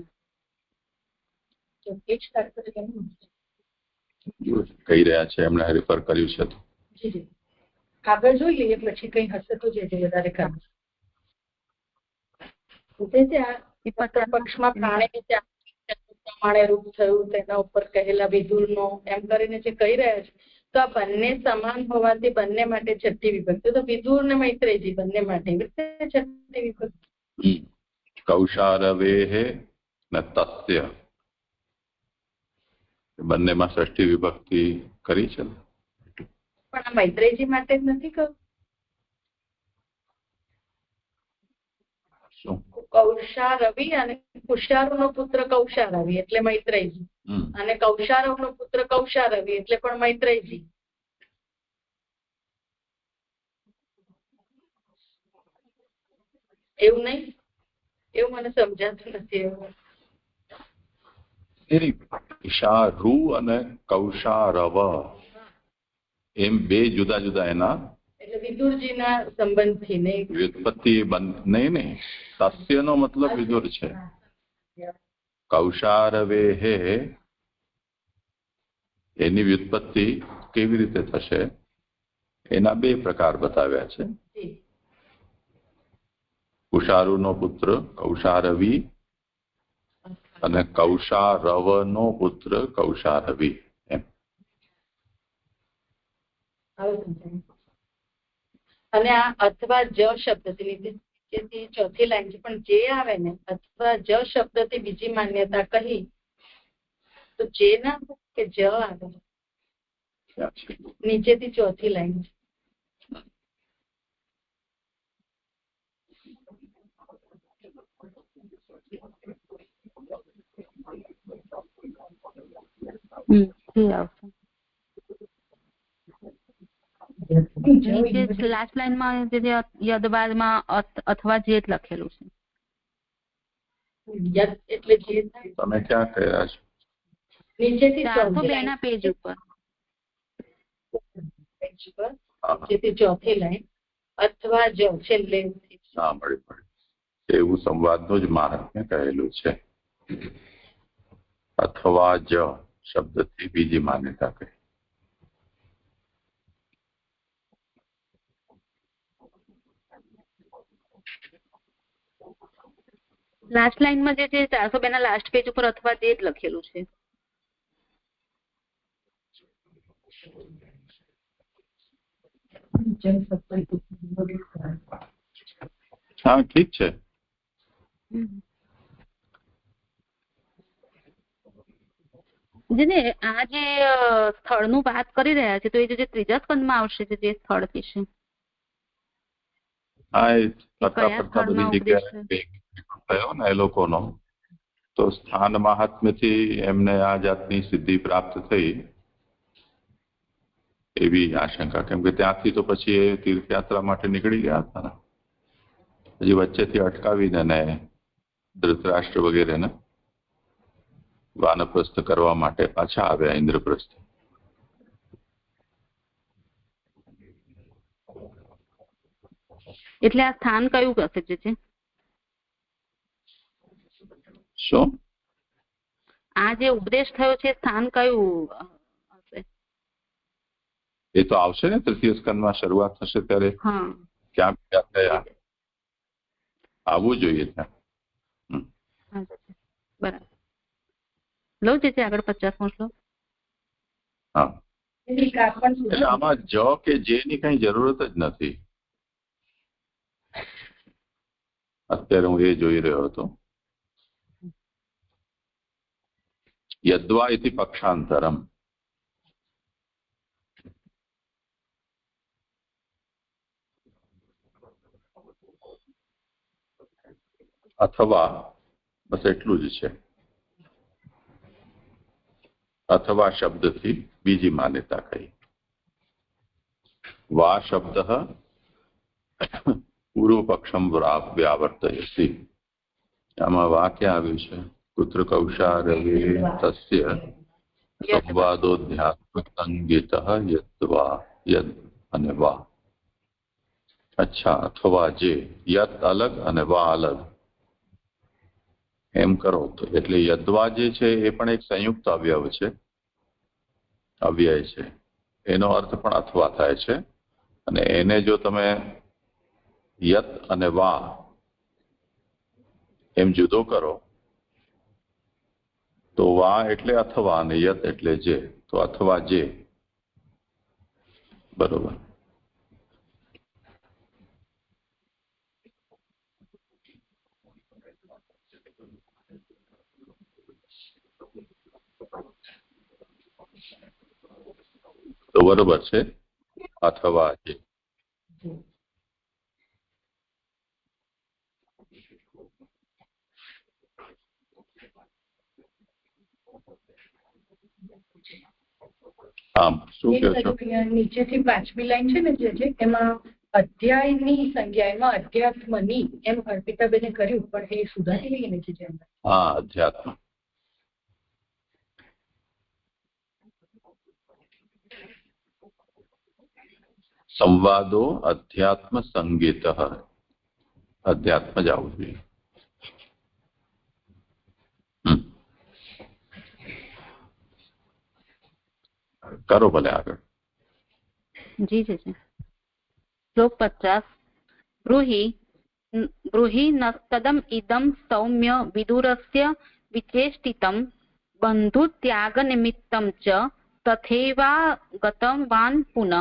A: કહી રહ્યા છે એમણે રેફર કર્યું છે.
D: આગળ જોઈ લઈએ પછી કઈ હશે તો જે વધારે કામ પક્ષમાં પ્રાણી પ્રમાણે રૂપ થયું તેના ઉપર કહેલા વિદુરનો એમ કરીને જે કહી રહ્યા છે તો આ બંને સમાન હોવાથી બંને માટે છઠ્ઠી વિભક્તિ. તો વિદુર ને મૈત્રેયજી બંને માટે છઠ્ઠી વિભક્તિ.
A: કૌશારવેહ ને તસ્ય બંનેમાં ષષ્ઠી વિભક્તિ કરી છે.
D: પણ આ મૈત્રેયજી માટે જ નથી કહ્યું. કૌશારવી અને કુશારુ નો પુત્ર કૌશારવી એટલે મૈત્રેયજી. અને કૌશારવનો પુત્ર કૌશારવી એટલે પણ મૈત્રેયજી. એવું નહીં? એવું મને સમજાતું નથી. એવું
A: કૌશારુ અને કૌશારવ એમ બે જુદા જુદા એના
D: એટલે વિદુરજીના સંબંધથી નહીં.
A: વ્યુત્પત્તિ નહીં નહીં, તસ્યનો મતલબ વિદુર છે. કૌશારવેહે એની વ્યુત્પત્તિ કેવી રીતે થશે એના બે પ્રકાર બતાવ્યા છે. કુશારુનો પુત્ર કૌશારવી અને કૌશારવનો પુત્ર કૌશારવી. એમ
D: અને આ અથવા જ શબ્દથી લીધી ચોથી લાઈન છે, પણ જે આવે ને અથવા જ શબ્દથી બીજી માન્યતા કહી તો જે ના કે જ આવે નીચેથી ચોથી લાઈન છે.
B: નીચે લાસ્ટ લાઈનમાં જે યદબાદમાં અથવા જે જ લખેલું છે.
D: યદ એટલે જે
A: તમે ક્યાં કહ્યા છો?
D: નીચેથી
B: 402 ના પેજ ઉપર
D: નીચેથી ચોથી લાઈન અથવા જ છેલ્લે.
A: હા, મળી એવું સંવાદનું જ મહાત્મ્ય કહેલું છે. અથવા જ શબ્દથી બીજી માન્યતા કહી.
B: લાસ્ટ લાઈનમાં જે 402 ના લાસ્ટ પેજ ઉપર અથવા જે જ લખેલું છે.
A: હા, ઠીક છે.
B: જેને આ જે સ્થળનું વાત કરી રહ્યા છે તો એ જે ત્રીજા સ્કંદમાં આવશે જે સ્થળ છે.
A: હા, એ ફરતા બધી જગ્યાએ થયો ને એ લોકોનો, તો સ્થાન મહાત્મ્યથી એમને આ જાતની સિદ્ધિ પ્રાપ્ત થઈ એવી આશંકા. કેમ કે ત્યાંથી તો પછી એ તીર્થયાત્રા માટે નીકળી ગયા હતા ને, હજી વચ્ચેથી અટકાવીને ને ધૃતરાષ્ટ્ર વગેરેને વાનપ્રસ્થ કરવા માટે પાછા આવ્યા ઇન્દ્રપ્રસ્થ.
B: એટલે આ સ્થાન કયું હશે છે?
A: શું
B: આ જે ઉપદેશ થયો છે સ્થાન કયું હશે?
A: એ તો આવશે ને તૃતીય સ્કંદમાં શરૂઆત થશે ત્યારે ક્યાં થયા આવવું જોઈએ ત્યાં.
B: બરાબર. લો જે આગળ 50મો શ્લોક.
A: હા, એટલે આમાં જ કે જે ની કઈ જરૂરત જ નથી. અત્યારે હું એ જોઈ રહ્યો હતો. યદ્વા ઇતિ પક્ષાંતરમ. અથવા બસ એટલું જ છે. અથવા શબ્દથી બીજી માન્યતા કહી. વા શબ્દ પૂર્વ પક્ષમ વ્યાવર્તયસી. આમાં વાક્ય આવ્યું છે પુત્ર કૌશારવે તસ્ય સંવાદોધ્યાત્મસંગીત યદ્વા યદ અને વા. અચ્છા, અથવા જે યત અલગ અને વા અલગ એમ કરો તો એટલે યદ્વા જે છે એ પણ એક સંયુક્ત અવયવ છે, અવ્યય છે. એનો અર્થ પણ અથવા થાય છે. અને એને જો તમે યત અને વા એમ જુદો કરો તો વા એટલે અથવા અને યત એટલે જે, તો અથવા જે. બરોબર. તો બરોબર છે અથવા જે. હા, શું કહો છો?
D: અહીંયા નીચેથી 5મી લાઈન છે ને જે છે એમાં અધ્યાયની સંજ્ઞા એમાં અધ્યાત્મની એમ અર્પિતાબેને કર્યું, પણ એ સુધારી લઈએ ને છે જેમ.
A: હા, અધ્યાત્મ. સંવાદો અધ્યાત્મ સંગીત, અધ્યાત્મ જ આવવું જોઈએ. કરો ભલે આગળ.
B: જી જી જી. શ્લોક 50. બ્રૂહિ નસ્તદમ ઇદમ સૌમ્ય વિદુરસ્ય વિચેષ્ટિતમ બંધુત્યાગ નિમિત્તમ ચ તથૈવાગતવાન પુનઃ.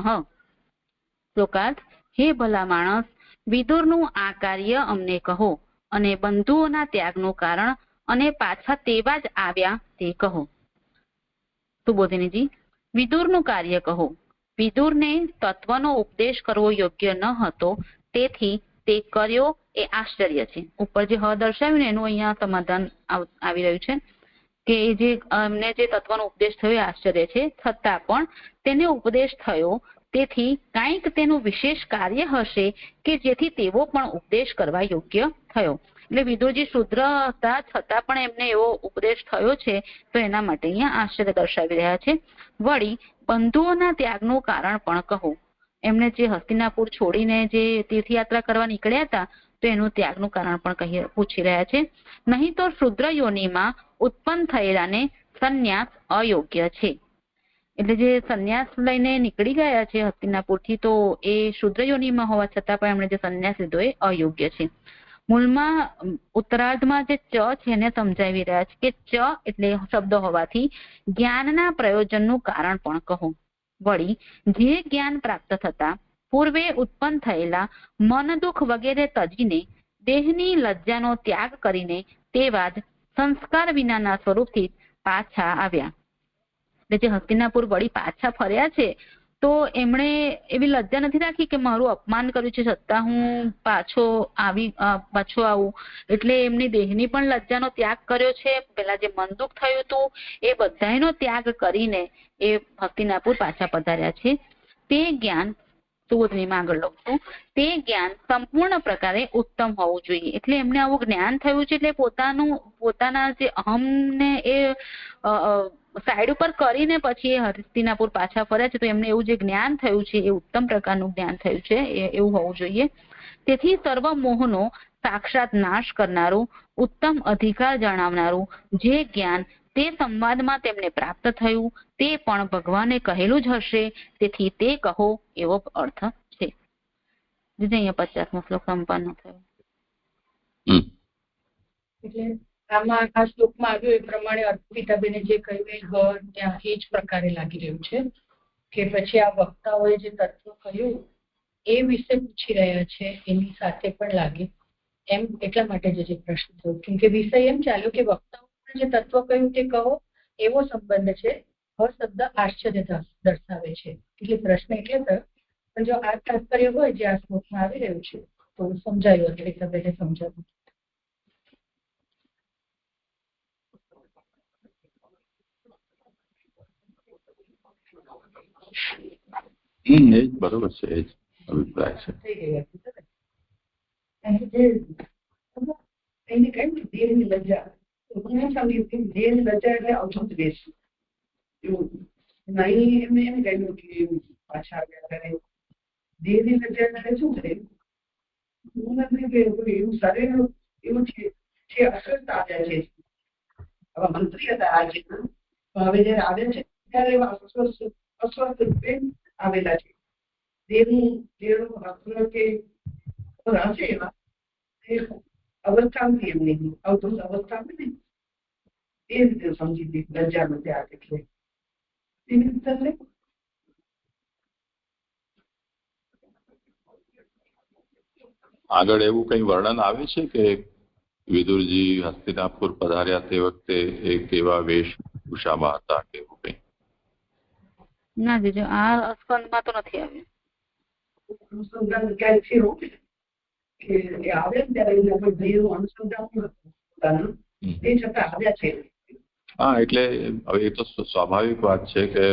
B: શ્લોકાર્થ. હે ભલા માણસ, વિદુરનું આ કાર્ય અમને કહો અને બંધુઓના ત્યાગનું કારણ અને પાછા તેવા જ આવ્યા તે કહો. સુબોધિનીજી. વિદુરનું કાર્ય કહો. વિદુરને તત્વનો ઉપદેશ કરવો યોગ્ય ન હતો, તેથી તે કર્યો એ આશ્ચર્ય છે. ઉપર જે હ દર્શાવ્યું ને એનું અહીંયા સમાધાન આવી રહ્યું છે કે જે એમને જે તત્વનો ઉપદેશ થયો એ આશ્ચર્ય છે, છતાં પણ તેને ઉપદેશ થયો, તેથી કાંઈક તેનું વિશેષ કાર્ય હશે કે જેથી તેવો પણ ઉપદેશ કરવા યોગ્ય થયો. એટલે વિદુરજી શુદ્ર હતા છતાં પણ એમને એવો ઉપદેશ થયો છે, તો એના માટે અહીંયા આશ્ચર્ય દર્શાવી રહ્યા છે. વળી બંધુઓના ત્યાગનું કારણ પણ કહો. એમને જે હસ્તિનાપુર છોડીને જે તીર્થયાત્રા કરવા નીકળ્યા હતા, તો એનું ત્યાગનું કારણ પણ પૂછી રહ્યા છે. નહીં તો શુદ્ર યોનિમાં ઉત્પન્ન થયેલાને સંન્યાસ અયોગ્ય છે. એટલે જે સંન્યાસ લઈને નીકળી ગયા છે હસ્તિનાપુરથી, તો એ શુદ્ર યોનિમાં હોવા છતાં પણ એમણે જે સંન્યાસ લીધો એ અયોગ્ય છે. મૂળમાં ઉત્તરાર્ધમાં જે ચ છે એને સમજાવી રહ્યા છે કે ચ એટલે શબ્દ હોવાથી જ્ઞાનના પ્રયોજનનું કારણ પણ કહો. વળી જે જ્ઞાન પ્રાપ્ત થતા પૂર્વે ઉત્પન્ન થયેલા મન દુઃખ વગેરે તજીને દેહની લજ્જાનો ત્યાગ કરીને તેવા જ સંસ્કાર વિનાના સ્વરૂપથી પાછા આવ્યા. એટલે જે હસ્તિનાપુર વળી પાછા ફર્યા છે, તો એમણે એવી લજ્જા નથી રાખી કે મારું અપમાન કર્યું છે છતાં હું પાછો આવું. એટલે એમની દેહની પણ લજ્જાનો ત્યાગ કર્યો છે. પેલા જે મન દુઃખ થયું હતું એ બધાનો ત્યાગ કરીને એ હસ્તિનાપુર પાછા પધાર્યા છે. તે જ્ઞાન સુબોધનીમાં આગળ લખું, તે જ્ઞાન સંપૂર્ણ પ્રકારે ઉત્તમ હોવું જોઈએ. એટલે એમને આવું જ્ઞાન થયું છે, એટલે પોતાના જે અહમને એ સાઈડ ઉપર કરીને પછી એ હસ્તિનાપુર પાછા ફર્યા છે, તો એમને એવું જે જ્ઞાન થયું છે એ ઉત્તમ પ્રકારનું જ્ઞાન થયું છે, એવું હોવું જોઈએ. તેથી સર્વ મોહનો સાક્ષાત નાશ કરનારું, ઉત્તમ અધિકાર જણાવનારું જે જ્ઞાન તે સંવાદમાં તેમને પ્રાપ્ત થયું તે પણ ભગવાને કહેલું જ હશે, તેથી તે કહો એવો અર્થ છે. અહીંયા 50મો શ્લોક સંપન્ન થયો.
D: એટલે આમાં આ શ્લોકમાં આવ્યું એ પ્રમાણે અર્પિતાબેને જે કહ્યું એ ત્યાં એ જ પ્રકારે લાગી રહ્યું છે કે પછી આ વક્તાઓએ જે તત્વ કહ્યું એ વિશે પૂછી રહ્યા છે, એની સાથે પણ લાગે એમ. એટલા માટે જે પ્રશ્ન થયો, કેમ કે વિષય એમ ચાલ્યો કે વક્તાઓ જે તત્વ કહ્યું તે કહો એવો સંબંધ છે. હ શબ્દ આશ્ચર્ય દર્શાવે છે, એટલે પ્રશ્ન એટલે થયો. પણ જો આ તાત્પર્ય હોય જે આ શ્લોકમાં આવી રહ્યું છે તો સમજાયું, અર્પિતાબેને સમજાવ્યું.
A: એ જ બરોબર છે, એ જ અભિપ્રાય છે.
C: એની કઈ દેહની લજ્જા, દેહની લજ્જા એટલે અવધૂત વેશ. એવું નહીં એમને એમ કહ્યું કે પાછા આવ્યા કરે. દેહની લજ્જા એટલે શું થયું? હું નથી કે એવું શરીર એવું છે અસ્વસ્થ આવ્યા છે. હવે મંત્રી હતા આજે, હવે જયારે આવ્યા છે ત્યારે એવા અસ્વસ્થ રૂપે આવેલા છે. દેહનું કે હશે એવા અવસ્થામાંથી એમની અવધૂત અવસ્થા ને એ રીતે સમજી હતી લજ્જાનો ત્યાગ એટલે એવી રીતે.
A: આગળ એવું કઈ વર્ણન આવે છે કે વિદુરજી હસ્તિનાપુર પધાર્યા તે વખતે એ કેવા વેશભૂષામાં હતા કે એવું કઈ?
B: ના જીજુ, આ સ્કંદમાં તો નથી આવ્યું.
C: અનુસંધાન ક્યાંય થયું કે આવે ને ત્યારે અનુસંધાન એ છતાં આવ્યા છે.
A: હા, એટલે હવે એ તો સ્વાભાવિક વાત છે કે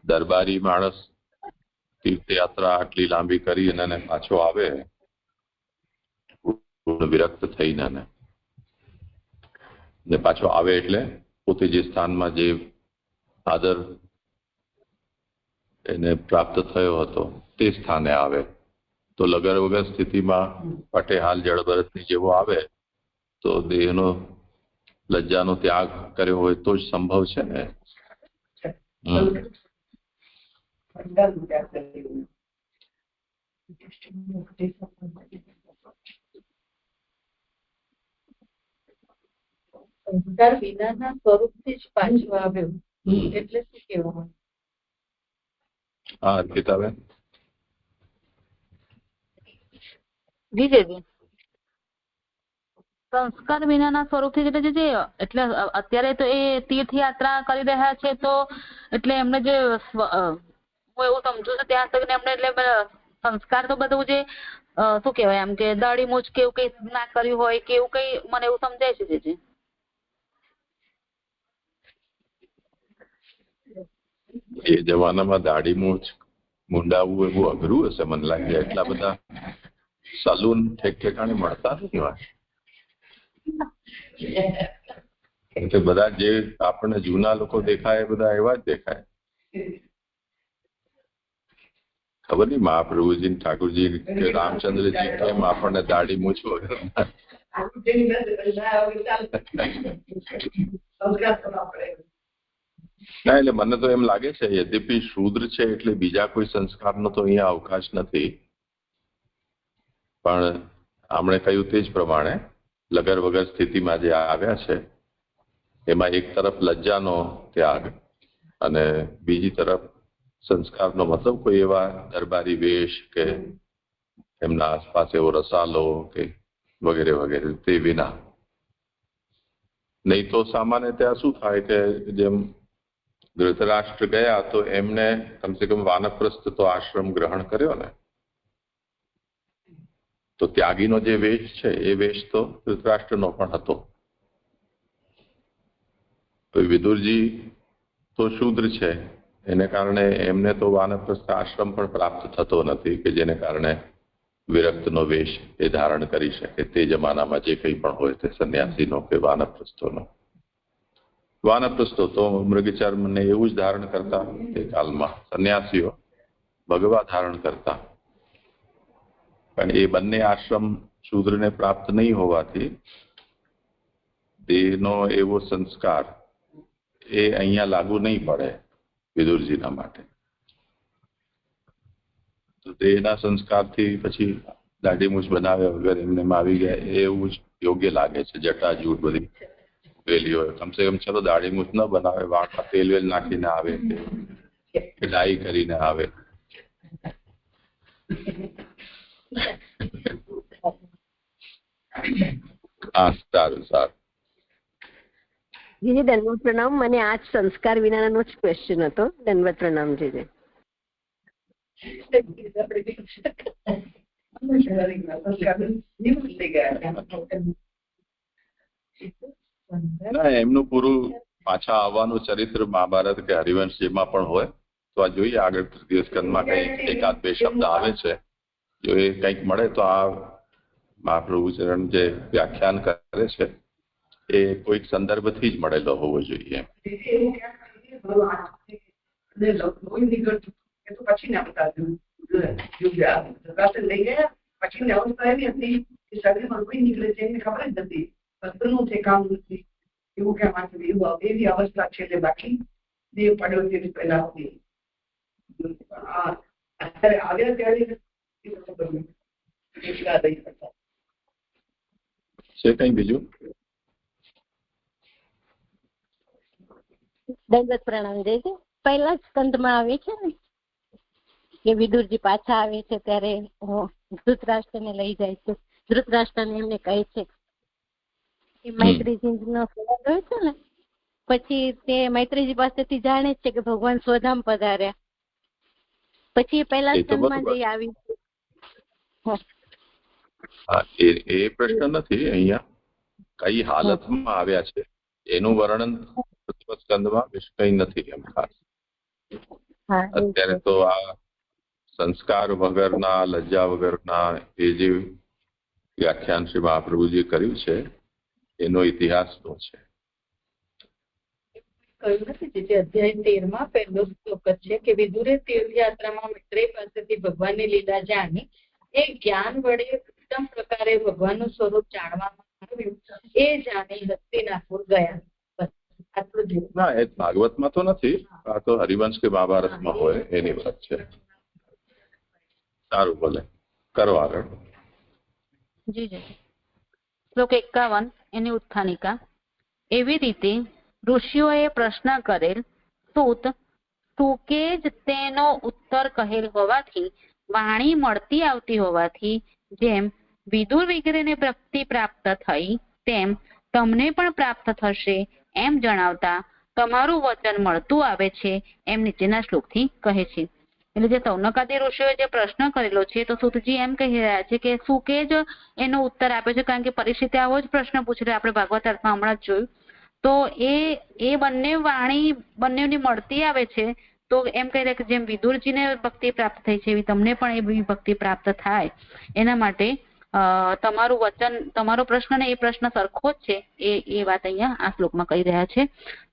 A: દરબારી માણસ તીર્થયાત્રા આટલી લાંબી કરી અને પાછો આવે વિરક્ત થઈને ને પાછો આવે એટલે પોતે જે સ્થાનમાં જે આદર એને પ્રાપ્ત થયો હતો તે સ્થાને આવે તો લગર વગર સ્થિતિમાં પટે હાલ જળભરતની જેવો આવે તો દેહનો લજ્જાનો ત્યાગ કર્યો હોય તો જ સંભવ છે ને.
D: સંસ્કાર વિનાના સ્વરૂપથી જ પાછું આવ્યું એટલે શું કહેવાનું?
A: હા, અર્પિતાબેન.
B: જી જી. સંસ્કાર વિનાના સ્વરૂપથી એટલે અત્યારે તો એ તીર્થયાત્રા કરી રહ્યા છે તો એટલે એમને જે હું એવું સમજુ છું ત્યાં સુધી એમને એટલે સંસ્કાર તો બધું જે શું કહેવાય એમ કે દાઢી મૂછ કે એવું કઈ ના કર્યું હોય કે એવું કઈ મને એવું સમજાય છે જે
A: એ જમાનામાં દાઢી મૂછ મુંડાવવું એવું અઘરું હશે મને લાગે. એટલા બધા સલૂન ઠેકાણે મળતા નથી વાત. બધા જે આપણને જૂના લોકો દેખાય બધા એવા જ દેખાય. ખબર નહીં મહાપ્રભુજી ઠાकुरજી કે રામચંદ્રજી કેમ આપણને દાઢી મૂછ વગર ના. એટલે મને તો એમ લાગે છે યદ્યપી શૂદ્ર છે એટલે બીજા કોઈ સંસ્કારનો તો અહીંયા અવકાશ નથી, પણ આપણે કહ્યું તે જ પ્રમાણે લગર વગર સ્થિતિમાં જે આવ્યા છે એમાં એક તરફ લજ્જાનો ત્યાગ અને બીજી તરફ સંસ્કારનો મતલબ કોઈ એવા દરબારી વેશ કે એમના આસપાસ એવો રસાલો કે વગેરે વગેરે તે વિના. નહીં તો સામાન્ય ત્યાં શું થાય કે જેમ ધૃતરાષ્ટ્ર ગયા તો એમને કમસે કમ વાનપ્રસ્થ તો આશ્રમ ગ્રહણ કર્યો ને, તો ત્યાગીનો જે વેશ છે એ વેશ તો ધૃતરાષ્ટ્રનો પણ હતો. તો વિદુરજી તો શૂદ્ર છે એને કારણે એમને તો વાનપ્રસ્થ આશ્રમ પણ પ્રાપ્ત થતો નથી કે જેને કારણે વિરક્તનો વેશ એ ધારણ કરી શકે તે જમાનામાં જે કંઈ પણ હોય તે સંન્યાસીનો કે વાનપ્રસ્થોનો. વાનપ્રસ્થો તો મૃગચર્મને એવું જ ધારણ કરતા તે કાલમાં, સંન્યાસીઓ ભગવા ધારણ કરતા. પણ એ બંને આશ્રમ શૂદ્રને પ્રાપ્ત નહીં હોવાથી દેહનો એવો સંસ્કાર એ અહીંયા લાગુ નહીં પડે વિદુરજીના માટે. તો દેહના સંસ્કારથી પછી દાઢી મૂછ બનાવ્યા વગર એમને આવી ગયા એવું જ યોગ્ય લાગે છે. જટા જૂઠ બધી વેલી હોય, કમસે કમ ચલો દાઢી મૂછ ન બનાવે, વાળમાં તેલ વેલ નાખીને આવે કે ડાઈ કરીને આવે. હા, સારું સારું.
E: જીજી દંડવત પ્રણામ. મને આજ સંસ્કાર વિનાનો જ ક્વેશ્ચન હતો. દંડવત પ્રણામ જીજી.
A: ના, એમનું પૂરું પાછા આવવાનું ચરિત્ર મહાભારત કે હરિવંશ જેમાં પણ હોય તો આ જોઈએ આગળ તૃતીય સ્કંદમાં કંઈક એકાદ બે શબ્દ આવે છે. જો એ કંઈક મળે તો આ મહાપ્રભુ ચરણ જે વ્યાખ્યાન કરે છે એ કોઈક સંદર્ભથી જ મળેલો હોવો જોઈએ.
C: પછી ના બતા લઈ ગયા પછી અવસ્થા એવી હતી કે શરીરમાં કોઈ નીકળે છે એને ખબર જ નથી, હસ્તનું છે કામ નથી એવું કેમ એવી અવસ્થા છે. એટલે બાકી દેહ પડ્યો તે પહેલા હતી. અત્યારે આવ્યા ત્યારે એટલા દઈ શકતા
A: છે. કઈ બીજું?
E: દંડવત પ્રણામ જય. પહેલા સ્કંદમાં આવે છે ને કે વિદુરજી પાછા આવે છે ત્યારે ધૃતરાષ્ટ્રને લઈ જાય છે. ધૃતરાષ્ટ્રને એમને કહે છે કે મૈત્રીજીનો સંબંધ હોય છે ને, પછી તે મૈત્રીજી પાસેથી જાણે છે કે ભગવાન સ્વધામ પધાર્યા. પછી પહેલા સ્કંદમાં જઈ આવી.
A: એ પ્રશ્ન નથી. અહીંયા કઈ હાલતમાં આવ્યા છે એનું વર્ણન પ્રથમ સ્કંદમાં વિશે કંઈ નથી એમ ખાસ. અત્યારે તો આ સંસ્કાર વગરના, લજ્જા વગરના એ જે વ્યાખ્યાન શ્રી મહાપ્રભુજી કર્યું છે એનો ઇતિહાસ શું છે?
D: કહ્યું નથી જે અધ્યાય 13 પહેલો શ્લોક જ છે કે વિદુરે તીર્થયાત્રામાં મૈત્રેય પાસેથી ભગવાનની લીલા જાણી એ જ્ઞાન વડે ઉત્તમ પ્રકારે ભગવાનનું સ્વરૂપ જાણવામાં આવ્યું એ જાણી હસ્તિનાપુર ગયા. બસ આટલું જ.
A: ના, એ ભાગવતમાં તો નથી, આ તો હરિવંશ કે મહાભારતમાં હોય એની વાત છે. સારું, ભલે કરો આગળ.
B: જી જી. શ્લોક 51 એની ઉત્થાનિકા. એવી રીતે ઋષિઓએ પ્રશ્ન કરેલ સુકે જ તેનો ઉત્તર કહેલ હોવાથી વાણી મળતી આવતી હોવાથી જેમ વિદુર વગેરેને ભક્તિ પ્રાપ્ત થઈ તેમ તમને પણ પ્રાપ્ત થશે એમ જણાવતા તમારું વચન મળતું આવે છે એમ નીચેના શ્લોકથી કહે છે. એટલે જે સૌનકાદી ઋષિઓએ જે પ્રશ્ન કરેલો છે તો સૂતજી એમ કહી રહ્યા છે કે સુકે જ એનો ઉત્તર આપે છે, કારણ કે પરીક્ષિતે આવો જ પ્રશ્ન પૂછેલો આપણે ભાગવત અર્થમાં હમણાં જ જોયું. તો એ બંને વાણી બંનેની મળતી આવે છે તો એમ કહી રહ્યા કે જેમ વિદુરજીને ભક્તિ પ્રાપ્ત થઈ છે એવી તમને પણ એવી ભક્તિ પ્રાપ્ત થાય એના માટે તમારું વચન, તમારો પ્રશ્ન ને એ પ્રશ્ન સરખો જ છે એ વાત અહીંયા આ શ્લોકમાં કહી રહ્યા છે.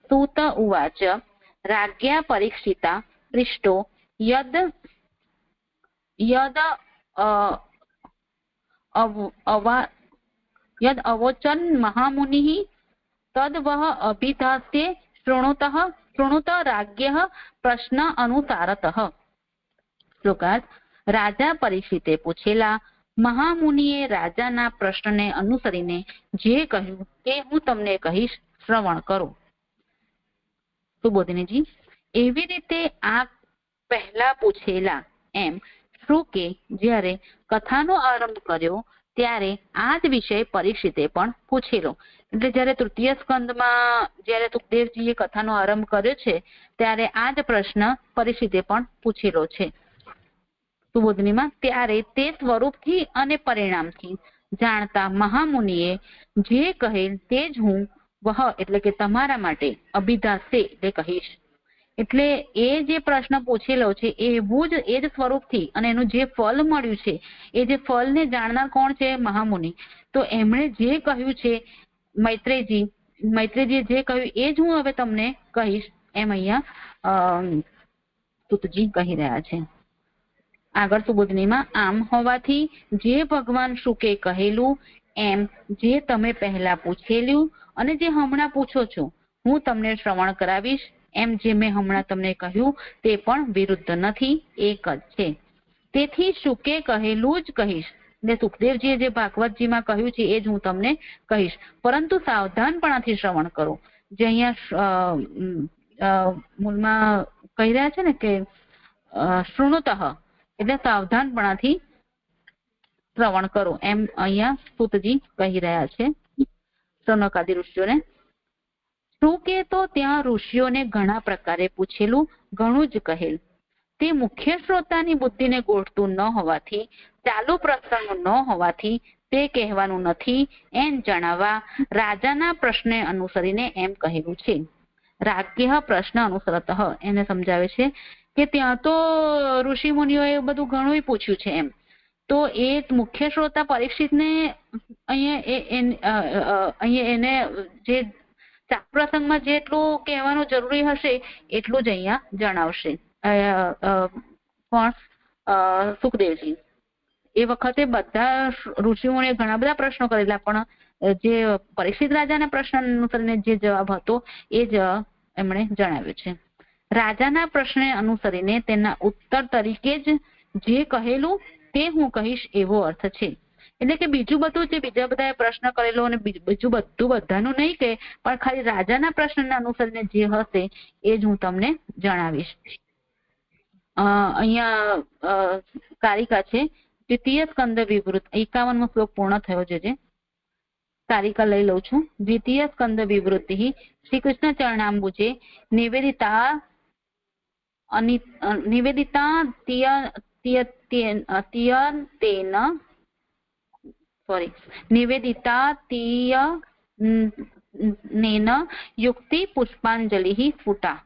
B: સૂત ઉવાચ રાજ્ઞા પરીક્ષિતા પૃષ્ટો યદ અવોચન મહામુનિઃ તદ્વહ અભિધાસ્યે શૃણુત રાજ્યઃ પ્રશ્ન અનુસારતઃ. શ્લોકાર્થ. રાજા પરીક્ષિતે પૂછેલા મહામુનિએ રાજાના પ્રશ્નને અનુસરીને જે કહ્યું તે હું તમને કહીશ, શ્રવણ કરો. સુબોધિનીજી. એવી રીતે આ પહેલા પૂછેલા એમ શુકે જ્યારે કથાનો આરંભ કર્યો ત્યારે આ જ વિષય પરીક્ષિતે પણ પૂછેલો. એટલે જયારે તૃતીય સ્કંદમાં જયારે સુખદેવજીએ કથાનો આરંભ કર્યો છે ત્યારે આ જ પ્રશ્ન પરીક્ષિતે પણ પૂછેલો છે. સુબોધનીમાં. ત્યારે તે સ્વરૂપથી અને પરિણામથી જાણતા મહામુનિએ જે કહેલ તે જ હું વહ એટલે કે તમારા માટે અભિધાસે એટલે કહીશ. એટલે એ જે પ્રશ્ન પૂછેલો છે એવું જ એ જ સ્વરૂપથી અને એનું જે ફળ મળ્યું છે એ જે ફળને જાણનાર કોણ છે? મહામુનિ. તો એમણે જે કહ્યું છે મૈત્રેયજીએ જે કહ્યું એ જ હું હવે તમને કહીશ એમ અહીંયા સૂતજી કહી રહ્યા છે. આગળ સુબોધનીમાં. આમ હોવાથી જે ભગવાન શુકે કહેલું એમ જે તમે પહેલા પૂછેલું અને જે હમણાં પૂછો છો હું તમને શ્રવણ કરાવીશ એમ જે મેં હમણાં તમને કહ્યું તે પણ વિરુદ્ધ નથી, એક જ છે. તેથી શુકે કહેલું જ કહીશ. એટલે સુખદેવજીએ જે ભાગવતજીમાં કહ્યું છે એ જ હું તમને કહીશ, પરંતુ સાવધાનપણાથી શ્રવણ કરો. જે અહીંયા મૂળમાં કહી રહ્યા છે ને કે શૃણુતઃ એટલે સાવધાનપણાથી શ્રવણ કરો એમ અહીંયા સૂતજી કહી રહ્યા છે સૌનકાદી ઋષિઓને. શુકે તો ત્યાં ઋષિઓને ઘણા પ્રકારે પૂછેલું ઘણું જ કહેલ. તે મુખ્ય શ્રોતાની બુદ્ધિને ગોઠતું ન હોવાથી, ચાલુ પ્રસંગ ન હોવાથી તે કહેવાનું નથી એમ જણાવવા રાજાના પ્રશ્ને અનુસરીને એમ કહેલું છે. રાજ્ય પ્રશ્ન અનુસરતઃ એને સમજાવે છે કે ત્યાં તો ઋષિ મુનિઓએ બધું ઘણું પૂછ્યું છે એમ. તો એ મુખ્ય શ્રોતા પરીક્ષિતને અહીંયા એને જે પ્રસંગમાં જેટલું કહેવાનું જરૂરી હશે એટલું જ અહીંયા જણાવશે. પણ સુખદેવજી એ વખતે બધા ઋષિઓને ઘણા બધા પ્રશ્નો કરેલા પણ જે પરીક્ષિત રાજાના પ્રશ્ન અનુસરીને જે જવાબ હતો એ જ એમણે જણાવ્યું છે. રાજાના પ્રશ્ને અનુસરીને તેના ઉત્તર તરીકે જ જે કહેલું તે હું કહીશ એવો અર્થ છે. એટલે કે બીજું બધું જે બીજા બધા પ્રશ્ન કરેલો અને બીજું બધું બધાનું નહીં કે પણ ખાલી રાજાના પ્રશ્નને અનુસરીને જે હશે એ જ હું તમને જણાવીશ. અહીંયા કારિકા છે દ્વિતીય સ્કંદ વિવૃત 51મો શ્લોક પૂર્ણ થયો છે. કારિકા લઈ લઉં છું. દ્વિતીય સ્કંદ વિવૃત્તિ શ્રી કૃષ્ણ ચરણાંબુજે નિવેદિતા નેન યુક્તિ પુષ્પાંજલિ સ્ફુટા,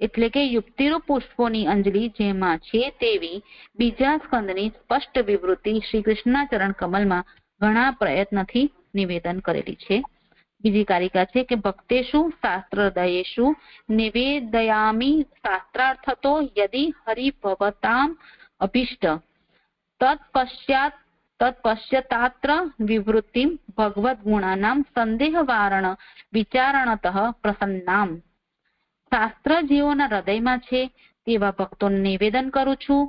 B: એટલે કે યુક્તિરૂપ પુષ્પોની અંજલિ જેમાં છે તેવી બીજા સ્કંદની સ્પષ્ટ વિવૃત્તિ શ્રી કૃષ્ણના ચરણ કમલમાં ઘણા પ્રયત્નથી નિવેદન કરેલી છે. બીજી કારિકા છે કે ભક્તેષુ શાસ્ત્રદયેષુ નિવેદયામિ શાસ્ત્રાર્થતો યદિ હરિભવતામ અભિષ્ટ તત્પશ્યતાત્ર વિવૃત્તિમ ભગવદ ગુણાનામ સંદેહવારણ વિચારણતઃ પ્રસન્નામ. શાસ્ત્ર જેઓના હૃદયમાં છે તેવા ભક્તોને નિવેદન કરું છું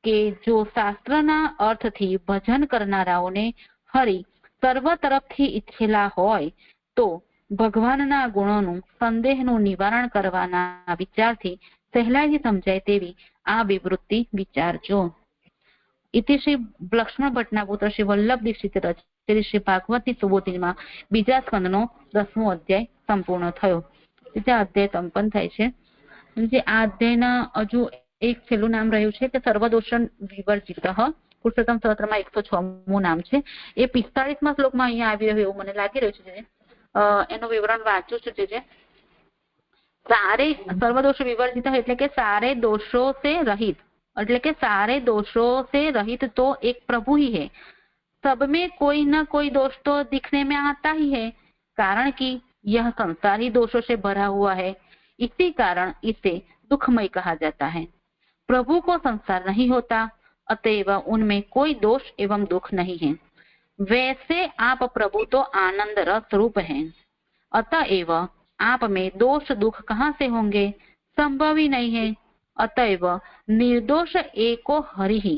B: કે જો શાસ્ત્રના અર્થથી ભજન કરનારાઓને હરિ સર્વ તરફથી ઈચ્છેલા હોય તો ભગવાનના ગુણોનું સંદેહનું નિવારણ કરવાના વિચારથી સહેલાઈથી સમજાય તેવી આ વિવૃત્તિ વિચારજો. ઇતિ શ્રી લક્ષ્મણ ભટ્ટના પુત્ર શ્રી વલ્લભ દીક્ષિત રચિત શ્રી ભાગવતની સુબોધિમાં બીજા સ્કંદનો 10મો અધ્યાય સંપૂર્ણ થયો. આ અધ્યાય સંપન્ન થાય છે. આ અધ્યાયના હજુ એક છેલ્લું નામ રહ્યું છે કે સર્વદોષ વિવર્જિત. પુરુષોત્તમ સ્તોત્રમાં 106મું નામ છે. એ 45મા શ્લોકમાં અહીંયા આવી રહ્યું એવું મને લાગી રહ્યું છે. એનું વિવરણ વાંચું છું. જે સારે સર્વદોષ વિવર્જિત એટલે કે सारे दोषों से रहित, એટલે કે सारे दोषों से रहित तो एक प्रभु ही है. सब में कोई न कोई दोष तो दिखने में आता ही है, कारण कि यह संसारी दोषों से भरा हुआ है. इसी कारण इसे दुखमय कहा जाता है. प्रभु को संसार नहीं होता, अतएव उनमें कोई दोष एवं दुख नहीं है. वैसे आप प्रभु तो आनंद रस रूप है, अतएव आप में दोष दुख कहाँ से होंगे, संभव ही नहीं है. अतएव निर्दोष एको हरि ही,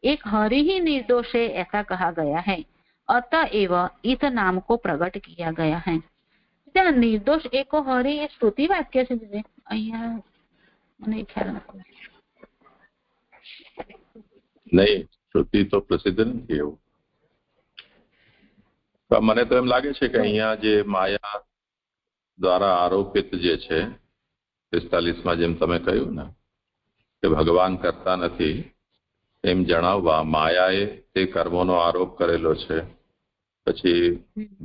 B: एक हरि ही निर्दोष है ऐसा कहा गया है. अतएव इस नाम को प्रकट किया गया है. निर्दोष एको हरि એ શ્રુતિ વાક્ય છે. અહીંયા મને ખ્યાલ નથી.
A: નહીં, શ્રુતિ તો પ્રસિદ્ધ નથી એવું. મને તો એમ લાગે છે કે અહીંયા જે માયા દ્વારા આરોપિત જે છે 45માં જેમ તમે કહ્યું ને કે ભગવાન કરતા નથી એમ જણાવવા માયાએ તે કર્મોનો આરોપ કરેલો છે. પછી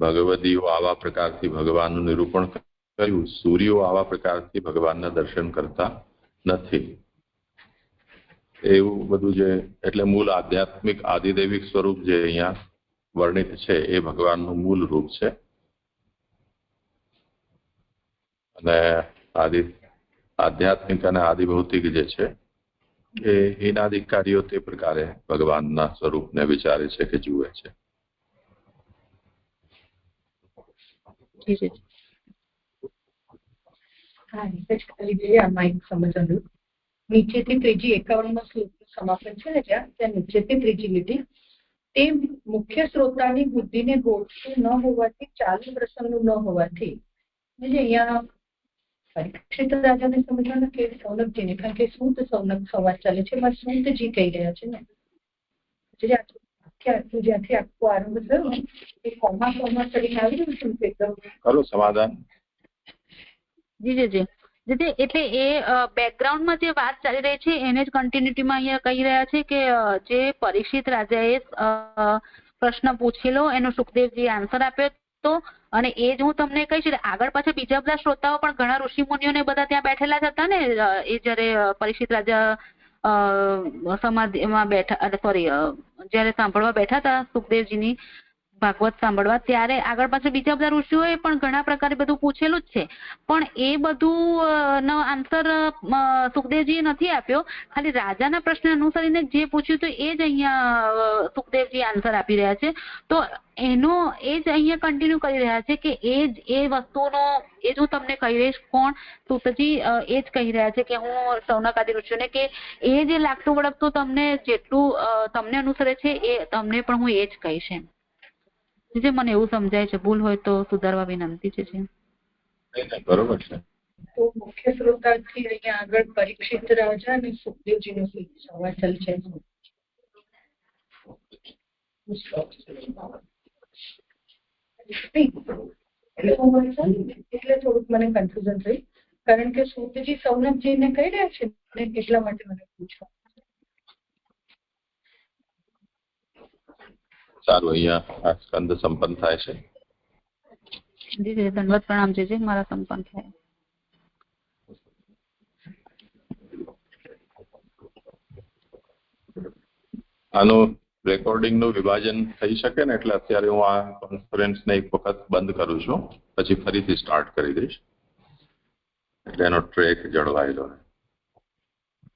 A: ભગવદીઓ આવા પ્રકારથી ભગવાનનું નિરૂપણ કર્યું, સૂર્યો આવા પ્રકારથી ભગવાનના દર્શન કરતા નથી. એવું બધું જે એટલે મૂળ આધ્યાત્મિક આદિદૈવિક સ્વરૂપ જે અહીંયા વર્ણિત છે એ ભગવાનનું મૂળ રૂપ છે. અને આધ્યાત્મિક અને આદિભૌતિક જે છે એ હીનાધિકારીઓ તે પ્રકારે ભગવાનના સ્વરૂપને વિચારે છે કે જુએ છે.
D: નીચેથી ત્રીજી 51મા શ્લોકનું સમાપન છે ને ત્યાં નીચેથી ત્રીજી લીટી તે મુખ્ય શ્રોતાની બુદ્ધિને ગોઠવું ન હોવાથી ચાલુ પ્રસંગનું ન હોવાથી અહીંયા પરીક્ષિત રાજાને સમજવાનું કે સૌનકજીને, કારણ કે સૂત સૌનક સંવાદ ચાલે છે એમાં સૂતજી કહી રહ્યા છે ને જ્યાંથી આખો આરંભ થયો એ કોમા કરીને આવી રહ્યું છે એકદમ
A: ખરું સમાધાન.
B: જી જી જી એટલે એ બેકગ્રાઉન્ડમાં જે વાત ચાલી રહી છે એને જ કન્ટિન્યુટીમાં અહીંયા કહી રહ્યા છે કે જે પરીક્ષિત રાજાએ પ્રશ્ન પૂછેલો એનો સુખદેવજી આન્સર આપ્યો હતો. અને એ જ હું તમને કહીશ. આગળ પાછળ બીજા બધા શ્રોતાઓ પણ ઘણા ઋષિ મુનિઓને બધા ત્યાં બેઠેલા જ હતા ને એ જયારે પરીક્ષિત રાજા સમાધિમાં બેઠા, સોરી જયારે સાંભળવા બેઠા હતા સુખદેવજીની ભાગવત સાંભળવા, ત્યારે આગળ પાછળ બીજા બધા ઋષિઓએ પણ ઘણા પ્રકારે બધું પૂછેલું જ છે. પણ એ બધું નો આન્સર સુખદેવજીએ નથી આપ્યો. ખાલી રાજાના પ્રશ્ન અનુસરીને જે પૂછ્યું હતું એ જ અહીંયા સુખદેવજી આન્સર આપી રહ્યા છે. તો એનો એ જ અહીંયા કન્ટિન્યુ કરી રહ્યા છે કે એ વસ્તુનો એ જ હું તમને કહી રહીશ. કોણ? સુતજી એ જ કહી રહ્યા છે કે હું સૌનક આદિ ઋષિઓને કે એ જે લાગતું વળગતું તમને જેટલું તમને અનુસરે છે એ તમને પણ હું એ જ કહીશ એમ. મને એવું સમજાય છે. ભૂલ હોય તો સુધારવા વિનંતી છે.
A: બરોબર છે.
D: તો મુખ્ય શ્રોતાથી અહીંયા આગળ પરીક્ષિત રાજા અને સુખદેવજીનો સંવાદ ચાલે છે. એટલે થોડુંક મને કન્ફ્યુઝન થયું, કારણ કે સૂતજી સૌનકજીને કહી રહ્યા છે એટલા માટે મને પૂછવા.
A: સારું, અહીંયા આ સ્કંદ સંપન્ન થાય છે.
B: જી જી દંડવત પ્રણામ જી મારા સંપન્ન થયા.
A: આનું રેકોર્ડિંગનું વિભાજન થઈ શકે ને, એટલે અત્યારે હું આ કોન્ફરન્સને એક વખત બંધ કરું છું, પછી ફરીથી સ્ટાર્ટ કરી દઈશ એટલે એનો ટ્રેક જળવાયેલો રહે.